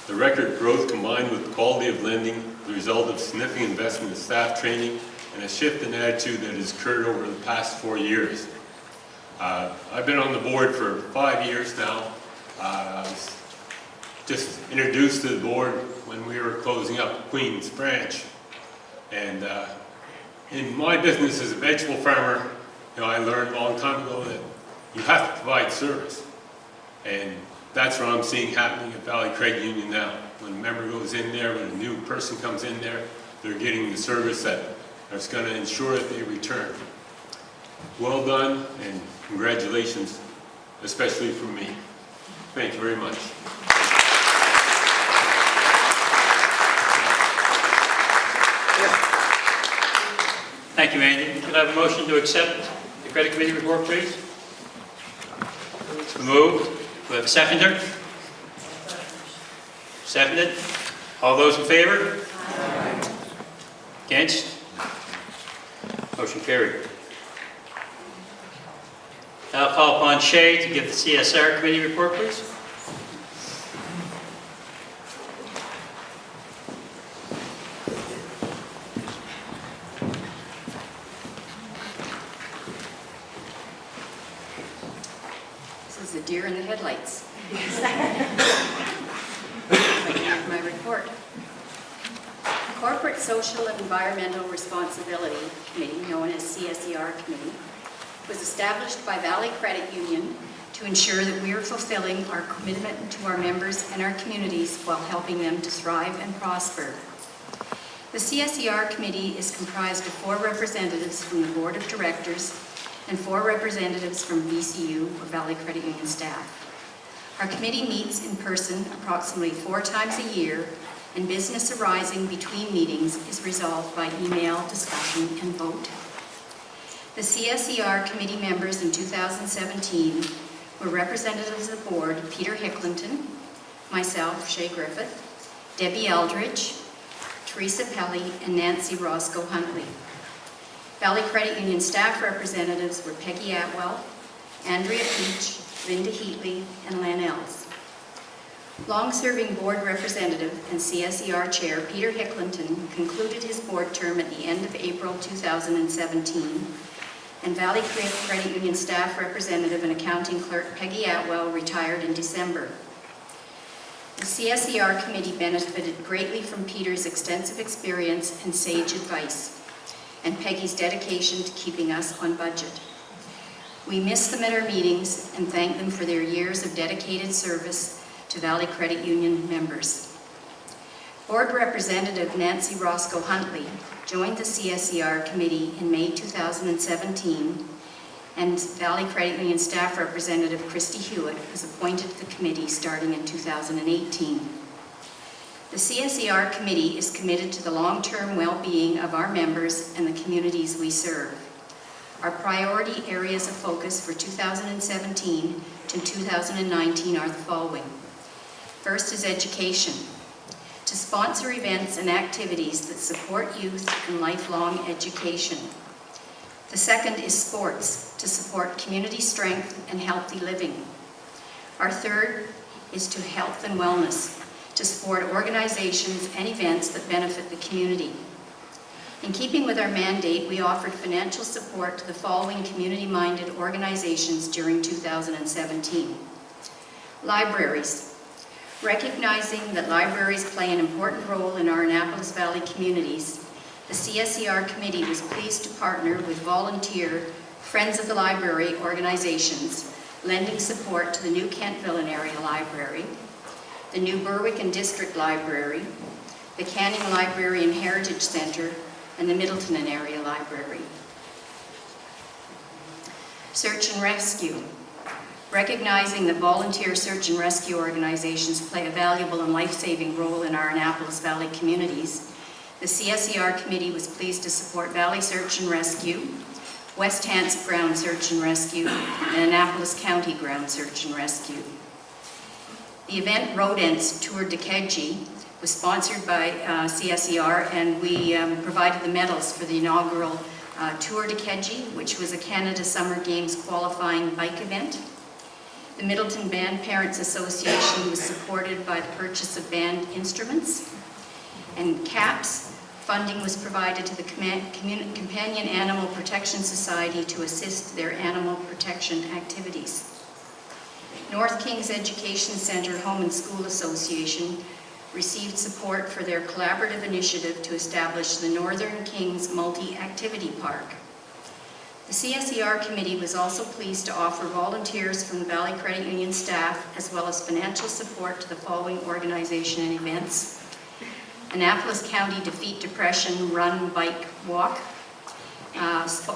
The record growth combined with the quality of lending, the result of significant investment in staff training and a shift in attitude that has occurred over the past 4 years. I've been on the board for 5 years now. I was just introduced to the board when we were closing up Queens Branch. And in my business as a vegetable farmer, I learned a long time ago that you have to provide service. And that's what I'm seeing happening at Valley Credit Union now. When a member goes in there, when a new person comes in there, they're getting the service that's going to ensure that they return. Well done, and congratulations, especially from me. Thank you very much. Thank you, Andy. Could I have a motion to accept the credit committee report, please? Moved. Do we have a seconder? Seconded. All those in favor? Against? Motion carried. Now I'll call upon Shay to give the CSR committee report, please. This is a deer in the headlights. My report. The Corporate Social and Environmental Responsibility Committee, known as CSER Committee, was established by Valley Credit Union to ensure that we are fulfilling our commitment to our members and our communities while helping them to thrive and prosper. The CSER Committee is comprised of 4 representatives from the Board of Directors and 4 representatives from VCU, or Valley Credit Union staff. Our committee meets in person approximately 4 times a year, and business arising between meetings is resolved by email, discussion, and vote. The CSER committee members in 2017 were representatives of the board Peter Hicklington, myself, Shay Griffith, Debbie Eldridge, Teresa Pelly, and Nancy Roscoe Huntley. Valley Credit Union staff representatives were Peggy Atwell, Andrea Peach, Linda Heatley, and Len Ells. Long-serving board representative and CSER chair Peter Hicklington concluded his board term at the end of April 2017, and Valley Credit Union staff representative and accounting clerk Peggy Atwell retired in December. The CSER committee benefited greatly from Peter's extensive experience and sage advice, and Peggy's dedication to keeping us on budget. We miss them at our meetings and thank them for their years of dedicated service to Valley Credit Union members. Board Representative Nancy Roscoe Huntley joined the CSER committee in May 2017, and Valley Credit Union staff representative Christy Hewitt was appointed to the committee starting in 2018. The CSER committee is committed to the long-term well-being of our members and the communities we serve. Our priority areas of focus for 2017 to 2019 are the following. First is education, to sponsor events and activities that support youth and lifelong education. The second is sports, to support community strength and healthy living. Our third is to health and wellness, to support organizations and events that benefit the community. In keeping with our mandate, we offered financial support to the following community-minded organizations during 2017. Libraries. Recognizing that libraries play an important role in our Annapolis Valley communities, the CSER committee was pleased to partner with volunteer Friends of the Library organizations, lending support to the new Kentville and Area Library, the new Berwick and District Library, the Canning Library and Heritage Center, and the Middleton and Area Library. Search and rescue. Recognizing that volunteer search and rescue organizations play a valuable and life-saving role in our Annapolis Valley communities, the CSER committee was pleased to support Valley Search and Rescue, West Hants Ground Search and Rescue, and Annapolis County Ground Search and Rescue. The event Rodents Tour de Kedji was sponsored by CSER, and we provided the medals for the inaugural Tour de Kedji, which was a Canada Summer Games qualifying bike event. The Middleton Band Parents Association was supported by the purchase of band instruments, and caps Funding was provided to the Companion Animal Protection Society to assist their animal protection activities. North Kings Education Centre Home and School Association received support for their collaborative initiative to establish the Northern Kings Multi-Activity Park. The CSER committee was also pleased to offer volunteers from the Valley Credit Union staff as well as financial support to the following organization and events. Annapolis County Defeat Depression Run Bike Walk.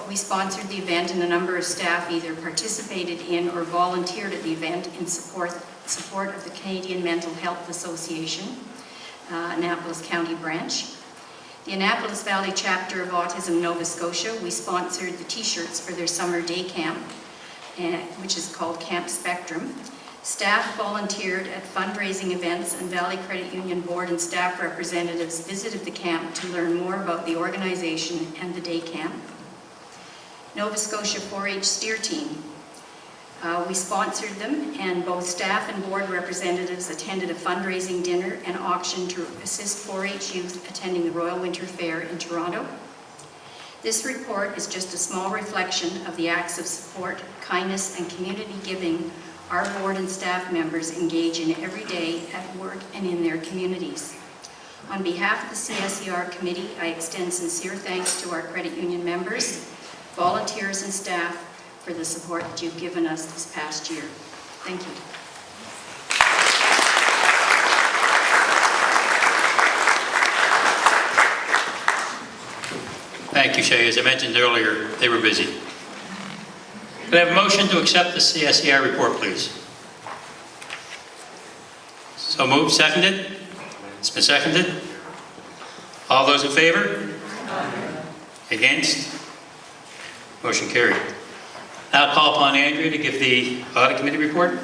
We sponsored the event and a number of staff either participated in or volunteered at the event in support of the Canadian Mental Health Association, Annapolis County branch. The Annapolis Valley chapter of Autism Nova Scotia, we sponsored the t-shirts for their summer day camp, which is called Camp Spectrum. Staff volunteered at fundraising events, and Valley Credit Union board and staff representatives visited the camp to learn more about the organization and the day camp. Nova Scotia 4-H steer team. We sponsored them, and both staff and board representatives attended a fundraising dinner and auction to assist 4-H youth attending the Royal Winter Fair in Toronto. This report is just a small reflection of the acts of support, kindness, and community giving our board and staff members engage in every day at work and in their communities. On behalf of the CSER committee, I extend sincere thanks to our credit union members, volunteers, and staff for the support that you've given us this past year. Thank you. Thank you, Shay. As I mentioned earlier, they were busy. Could I have a motion to accept the CSER report, please? So moved, seconded? It's been seconded. All those in favor? Against? Motion carried. Now I'll call upon Andrea to give the audit committee report.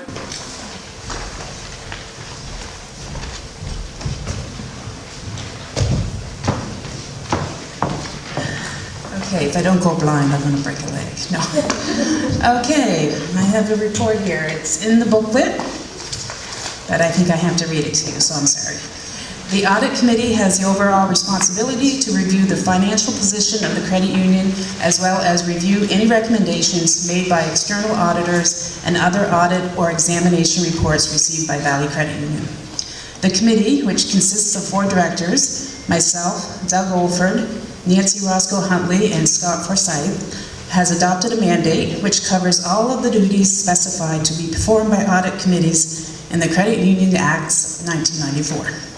Okay, if I don't go blind, I'm going to break a leg. No. Okay, I have a report here. It's in the booklet, but I think I have to read it to you, so I'm sorry. The audit committee has the overall responsibility to review the financial position of the credit union, as well as review any recommendations made by external auditors and other audit or examination reports received by Valley Credit Union. The committee, which consists of 4 directors, myself, Doug Olford, Nancy Roscoe-Huntley, and Scott Forsyth, has adopted a mandate which covers all of the duties specified to be performed by audit committees in the Credit Union Acts of 1994.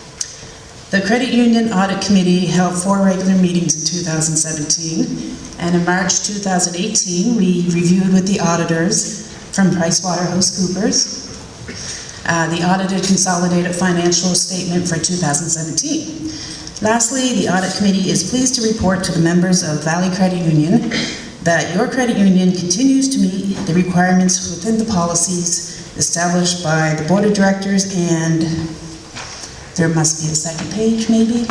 The Credit Union Audit Committee held 4 regular meetings in 2017, and in March 2018, we reviewed with the auditors from PricewaterhouseCoopers the audited consolidated financial statement for 2017. Lastly, the Audit Committee is pleased to report to the members of Valley Credit Union that your credit union continues to meet the requirements within the policies established by the Board of Directors, and there must be a second page, maybe?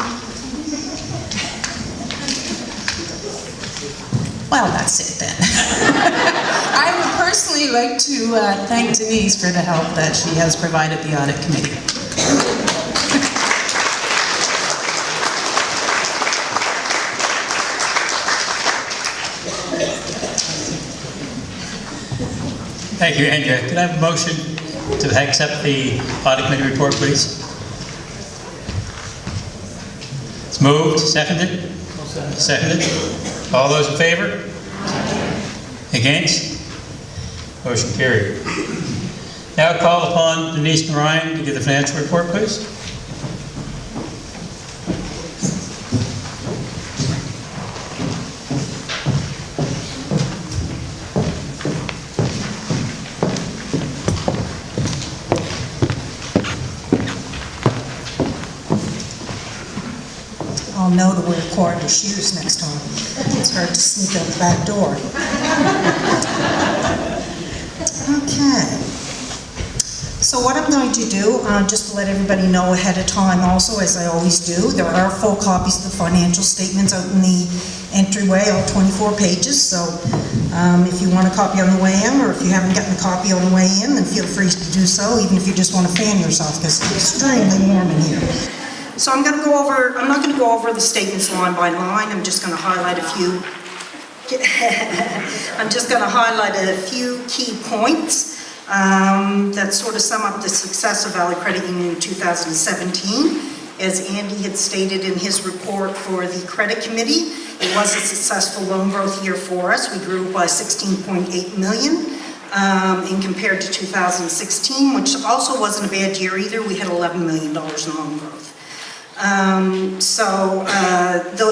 Well, that's it then. I would personally like to thank Denise for the help that she has provided the Audit Committee. Thank you, Andrea. Could I have a motion to accept the audit committee report, please? It's moved, seconded? Seconded. All those in favor? Against? Motion carried. Now I'll call upon Denise and Ryan to give the financial report, please. I'll know that we're required to shoes next time. It's hard to sneak out the back door. Okay. So what I'm going to do, just to let everybody know ahead of time also, as I always do, there are full copies of the financial statements out in the entryway, all 24 pages. So if you want a copy on the way in, or if you haven't gotten a copy on the way in, then feel free to do so, even if you just want to fan yourself, because it's extremely warm in here. So I'm not going to go over the statements line by line, I'm just going to highlight a few. I'm just going to highlight a few key points that sort of sum up the success of Valley Credit Union in 2017. As Andy had stated in his report for the credit committee, it was a successful loan growth year for us. We grew by 16.8 million in compared to 2016, which also wasn't a bad year either. We had $11 million in loan growth.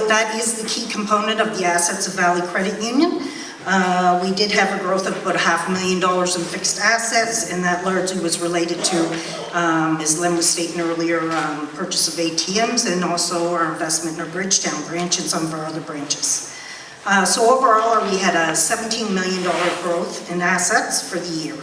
That is the key component of the assets of Valley Credit Union. We did have a growth of about $500,000 in fixed assets, and that largely was related to, as Len was stating earlier, purchase of ATMs and also our investment in our Bridgetown branch and some of our other branches. So overall, we had a $17 million growth in assets for the year.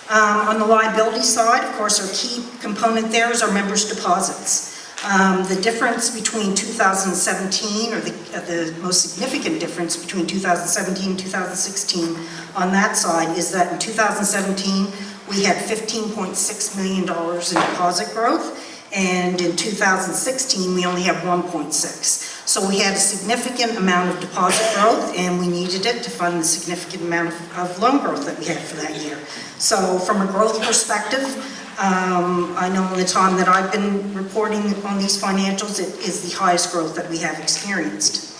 On the liability side, of course, our key component there is our members' deposits. The difference between 2017, or the most significant difference between 2017 and 2016 on that side is that in 2017, we had $15.6 million in deposit growth, and in 2016, we only have 1.6. So we had a significant amount of deposit growth, and we needed it to fund the significant amount of loan growth that we had for that year. So from a growth perspective, I know in the time that I've been reporting on these financials, it is the highest growth that we have experienced.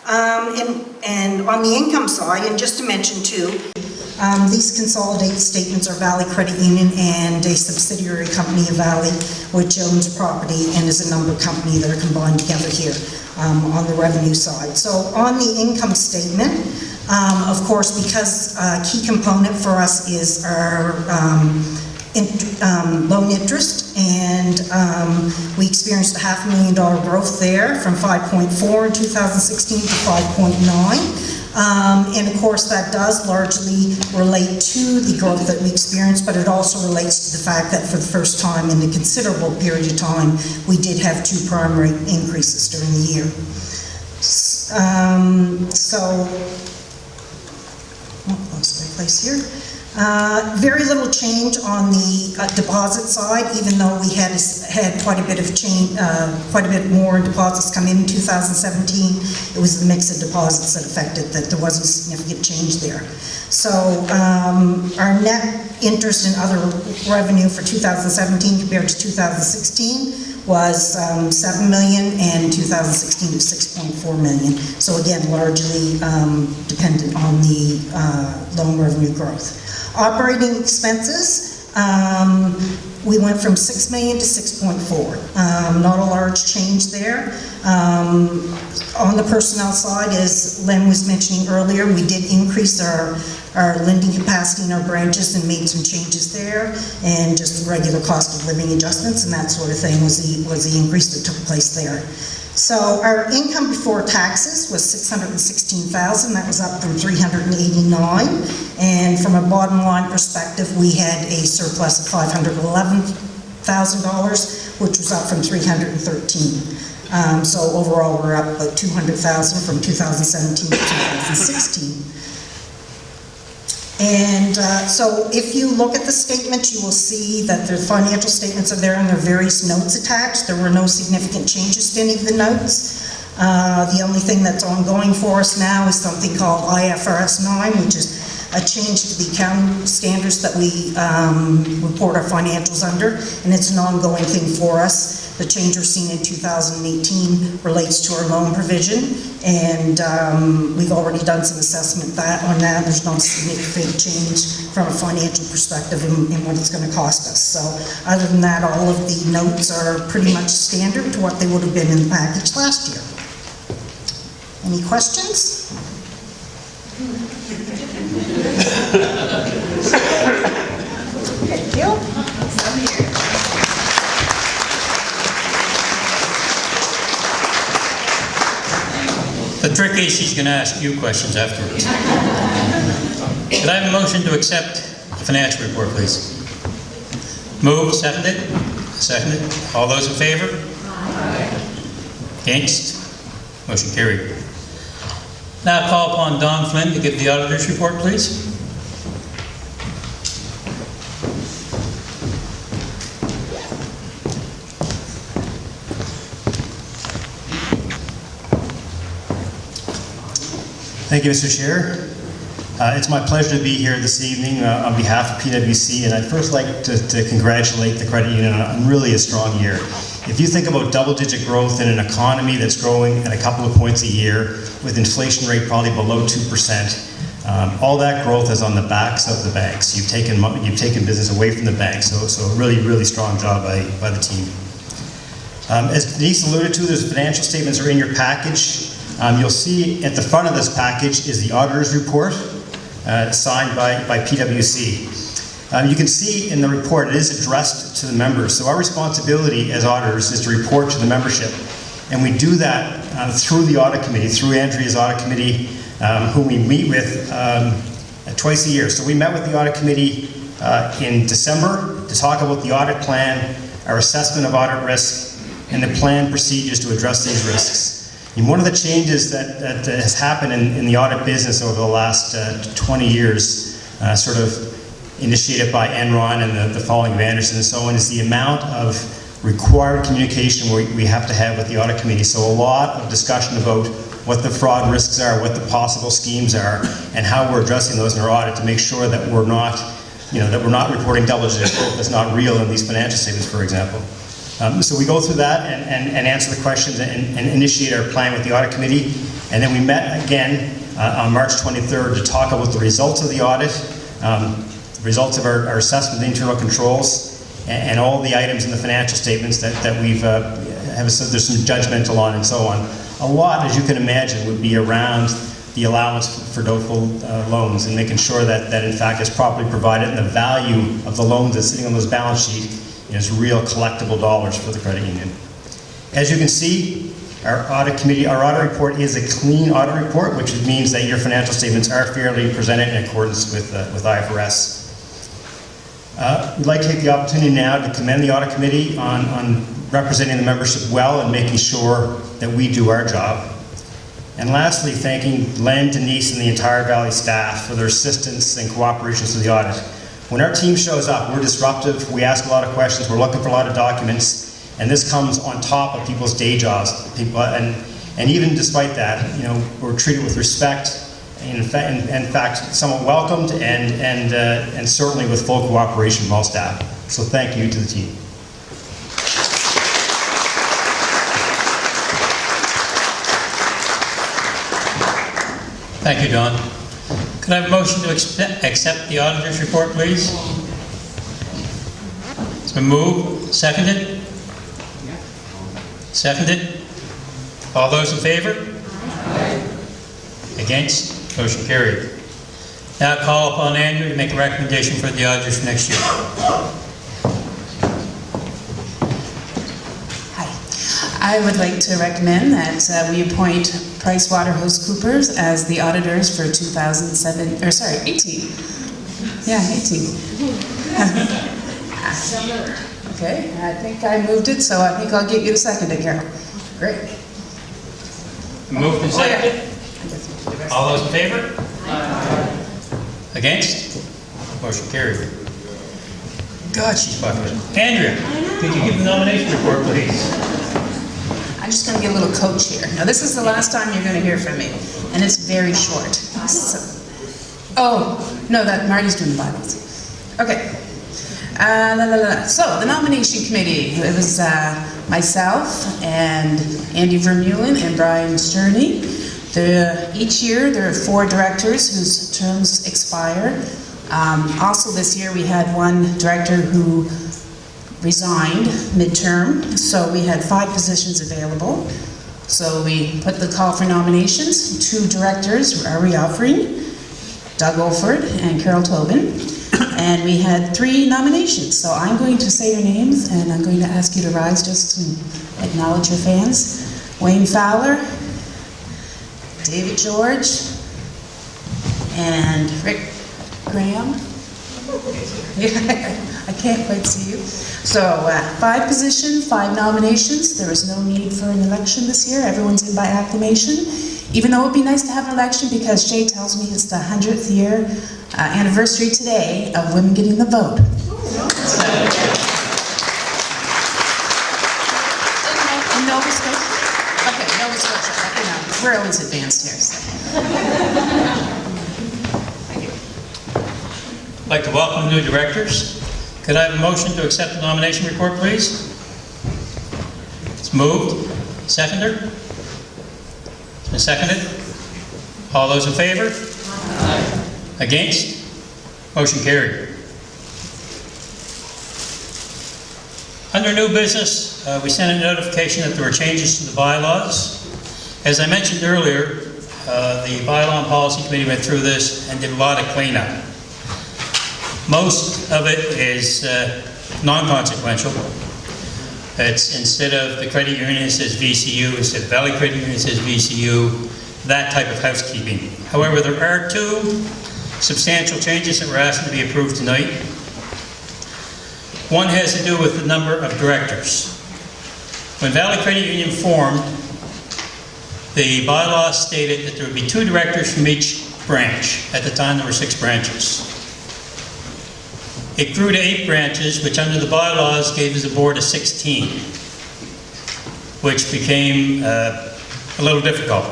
And on the income side, and just to mention too, these consolidated statements are Valley Credit Union and a subsidiary company of Valley, which owns property and is a number company that are combined together here on the revenue side. So on the income statement, of course, because a key component for us is our loan interest, and we experienced a $500,000 growth there from 5.4 in 2016 to 5.9. And of course that does largely relate to the growth that we experienced, but it also relates to the fact that for the first time in a considerable period of time, we did have 2 prime rate increases during the year. Lost my place here. Very little change on the deposit side, even though we had quite a bit of change, quite a bit more deposits come in 2017. It was the mix of deposits that affected that. There wasn't significant change there. So our net interest and other revenue for 2017 compared to 2016 was $7 million, and 2016 was $6.4 million. So again, largely dependent on the loan revenue growth. Operating expenses, we went from $6 million to 6.4. Not a large change there. On the personnel side, as Len was mentioning earlier, we did increase our lending capacity in our branches and made some changes there, and just regular cost of living adjustments and that sort of thing was the increase that took place there. So our income before taxes was $616,000. That was up from $389,000. And from a bottom line perspective, we had a surplus of $511,000, which was up from $313,000. So overall, we're up about $200,000 from 2017 to 2016. And so if you look at the statement, you will see that the financial statements are there and there are various notes attached. There were no significant changes to any of the notes. The only thing that's ongoing for us now is something called IFRS 9, which is a change to the accounting standards that we report our financials under, and it's an ongoing thing for us. The change we're seeing in 2018 relates to our loan provision, and we've already done some assessment on that. There's no significant change from a financial perspective in what it's going to cost us. So other than that, all of the notes are pretty much standard to what they would have been in the package last year. Any questions? Thank you. The trick is she's going to ask you questions afterwards. Could I have a motion to accept the financial report, please? Moved, seconded? Seconded. All those in favor? Aye. Against? Motion carried. Now call upon Don Flynn to give the auditor's report, please. Thank you, Mr. Chair. It's my pleasure to be here this evening on behalf of PwC, and I'd first like to congratulate the credit union on really a strong year. If you think about double-digit growth in an economy that's growing at a couple of points a year, with inflation rate probably below 2%, all that growth is on the backs of the banks. You've taken business away from the banks, so a really, really strong job by the team. As Denise alluded to, the financial statements are in your package. You'll see at the front of this package is the auditor's report, signed by PwC. You can see in the report it is addressed to the members. So our responsibility as auditors is to report to the membership. And we do that through the audit committee, through Andrea's audit committee, whom we meet with twice a year. So we met with the audit committee in December to talk about the audit plan, our assessment of audit risk, and the planned procedures to address these risks. And one of the changes that has happened in the audit business over the last 20 years, sort of initiated by Enron and the following of Anderson and so on, is the amount of required communication we have to have with the audit committee. So a lot of discussion about what the fraud risks are, what the possible schemes are, and how we're addressing those in our audit to make sure that we're not, that we're not reporting double-digit growth that's not real in these financial statements, for example. So we go through that and answer the questions and initiate our plan with the audit committee. And then we met again on March 23rd to talk about the results of the audit, the results of our assessment of the internal controls, and all the items in the financial statements that we've there's some judgmental on and so on. A lot, as you can imagine, would be around the allowance for doubtful loans and making sure that in fact it's properly provided and the value of the loans that's sitting on those balance sheet is real collectible dollars for the credit union. As you can see, our audit report is a clean audit report, which means that your financial statements are fairly presented in accordance with IFRS. We'd like to take the opportunity now to commend the audit committee on representing the membership well and making sure that we do our job. And lastly, thanking Len, Denise, and the entire Valley staff for their assistance and cooperation through the audit. When our team shows up, we're disruptive, we ask a lot of questions, we're looking for a lot of documents, and this comes on top of people's day jobs. And even despite that, we're treated with respect, and in fact, somewhat welcomed, and certainly with full cooperation from all staff. So thank you to the team. Thank you, Don. Could I have a motion to accept the auditor's report, please? It's been moved. Seconded? Seconded? All those in favor? Against? Motion carried. Now call upon Andrew to make a recommendation for the auditors for next year. I would like to recommend that we appoint PricewaterhouseCoopers as the auditors for 18. Yeah, 18. Okay, I think I moved it, so I think I'll get you to second it, Carol. Great. Moved and seconded. All those in favor? Against? Motion carried. God, she's popular. Andrea, could you give the nomination report, please? I'm just going to get a little coach here. Now, this is the last time you're going to hear from me, and it's very short. No, Marty's doing the Bibles. Okay. So, the nomination committee, it was myself and Andy Vermeulen and Brian Sterney. Each year, there are 4 directors whose terms expire. Also, this year, we had one director who resigned midterm, so we had 5 positions available. So we put the call for nominations. 2 directors are we offering, Doug Olford and Carol Tobin, and we had 3 nominations. So I'm going to say your names, and I'm going to ask you to rise just to acknowledge your fans. Wayne Fowler, David George, and Rick Graham. I can't quite see you. So 5 positions, 5 nominations. There is no need for an election this year. Everyone's in by acclamation. Even though it would be nice to have an election because Shay tells me it's the 100th year anniversary today of women getting the vote. In Nova Scotia? Okay, Nova Scotia. We're always advanced here. So. I'd like to welcome the new directors. Could I have a motion to accept the nomination report, please? It's moved. Seconder? It's been seconded. All those in favor? Against? Motion carried. Under new business, we sent a notification that there were changes to the bylaws. As I mentioned earlier, the bylaw and policy committee went through this and did a lot of cleanup. Most of it is non-consequential. It's instead of the credit union, it says VCU, instead of Valley Credit Union, it says VCU, that type of housekeeping. However, there are two substantial changes that we're asking to be approved tonight. One has to do with the number of directors. When Valley Credit Union formed, the bylaw stated that there would be 2 directors from each branch. At the time, there were 6 branches. It grew to 8 branches, which under the bylaws gave us a board of 16, which became a little difficult.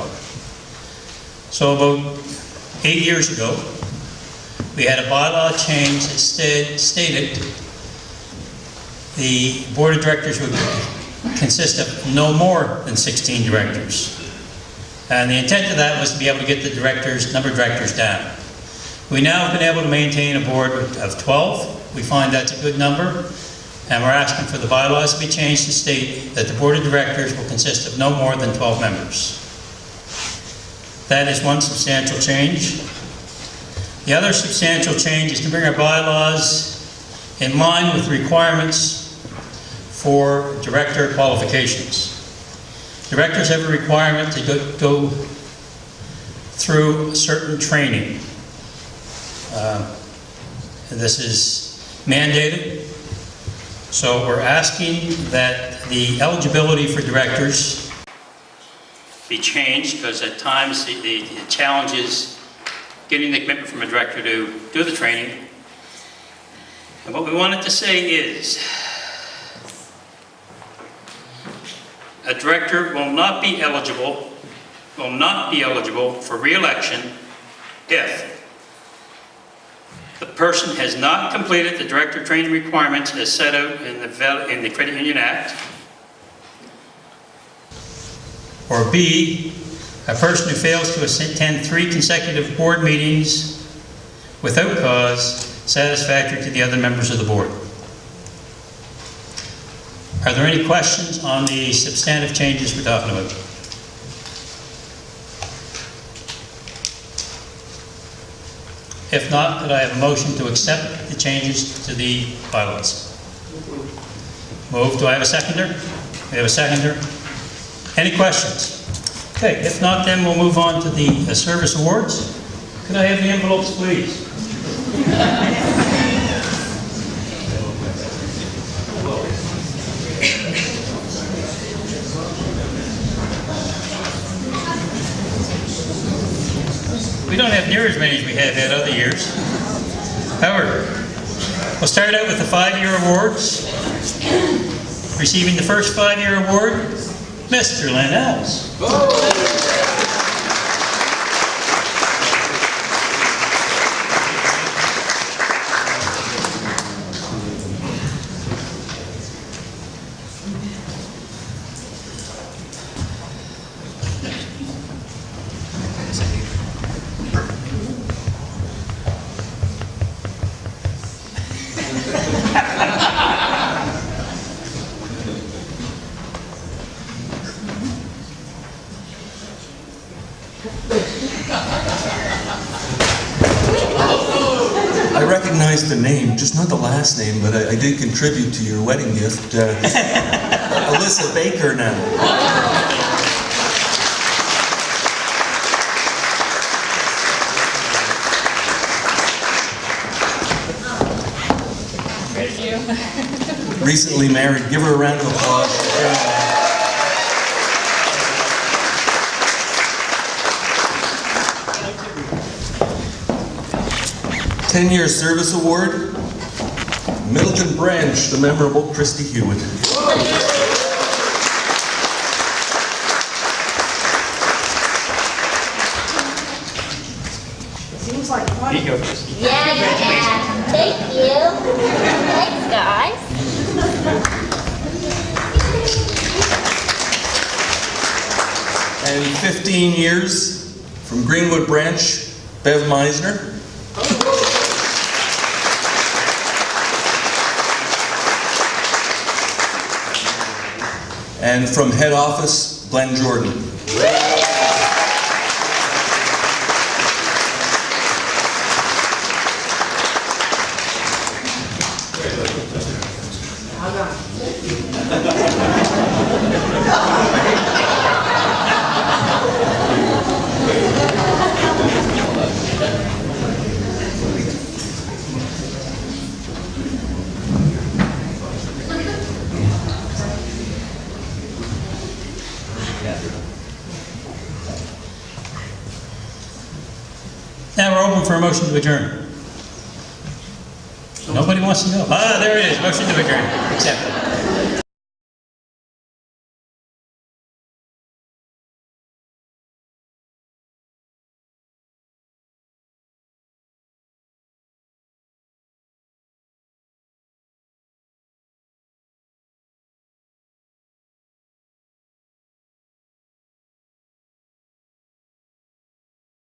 So about 8 years ago, we had a bylaw change that stated the board of directors would consist of no more than 16 directors. And the intent of that was to be able to get the number of directors down. We now have been able to maintain a board of 12. We find that's a good number, and we're asking for the bylaws to be changed to state that the board of directors will consist of no more than 12 members. That is one substantial change. The other substantial change is to bring our bylaws in line with requirements for director qualifications. Directors have a requirement to go through certain training. This is mandated. So we're asking that the eligibility for directors be changed, because at times the challenge is getting the commitment from a director to do the training. And what we wanted to say is, a director will not be eligible for re-election if the person has not completed the director training requirements as set out in the Credit Union Act, or B, a person who fails to attend 3 consecutive board meetings without cause satisfactory to the other members of the board. Are there any questions on the substantive changes we're talking about? If not, could I have a motion to accept the changes to the bylaws? Moved. Do I have a seconder? We have a seconder. Any questions? Okay, if not, then we'll move on to the service awards. Could I have the envelopes, please? We don't have near as many as we have had other years. However, we'll start out with the 5-year awards. Receiving the first 5-year award, Mr. Len Ells. I recognize the name, just not the last name, but I did contribute to your wedding gift. Alyssa Baker now. Recently married. Give her a round of applause. 10-year service award, Middleton Branch, the memorable Christy Hewitt. You go first. Yeah, you can. Thank you. Thanks, guys. And 15 years from Greenwood Branch, Bev Meisner. And from head office, Glenn Jordan. Now we're open for a motion to adjourn. Nobody wants to go. Ah, there it is, motion to adjourn. Accepted.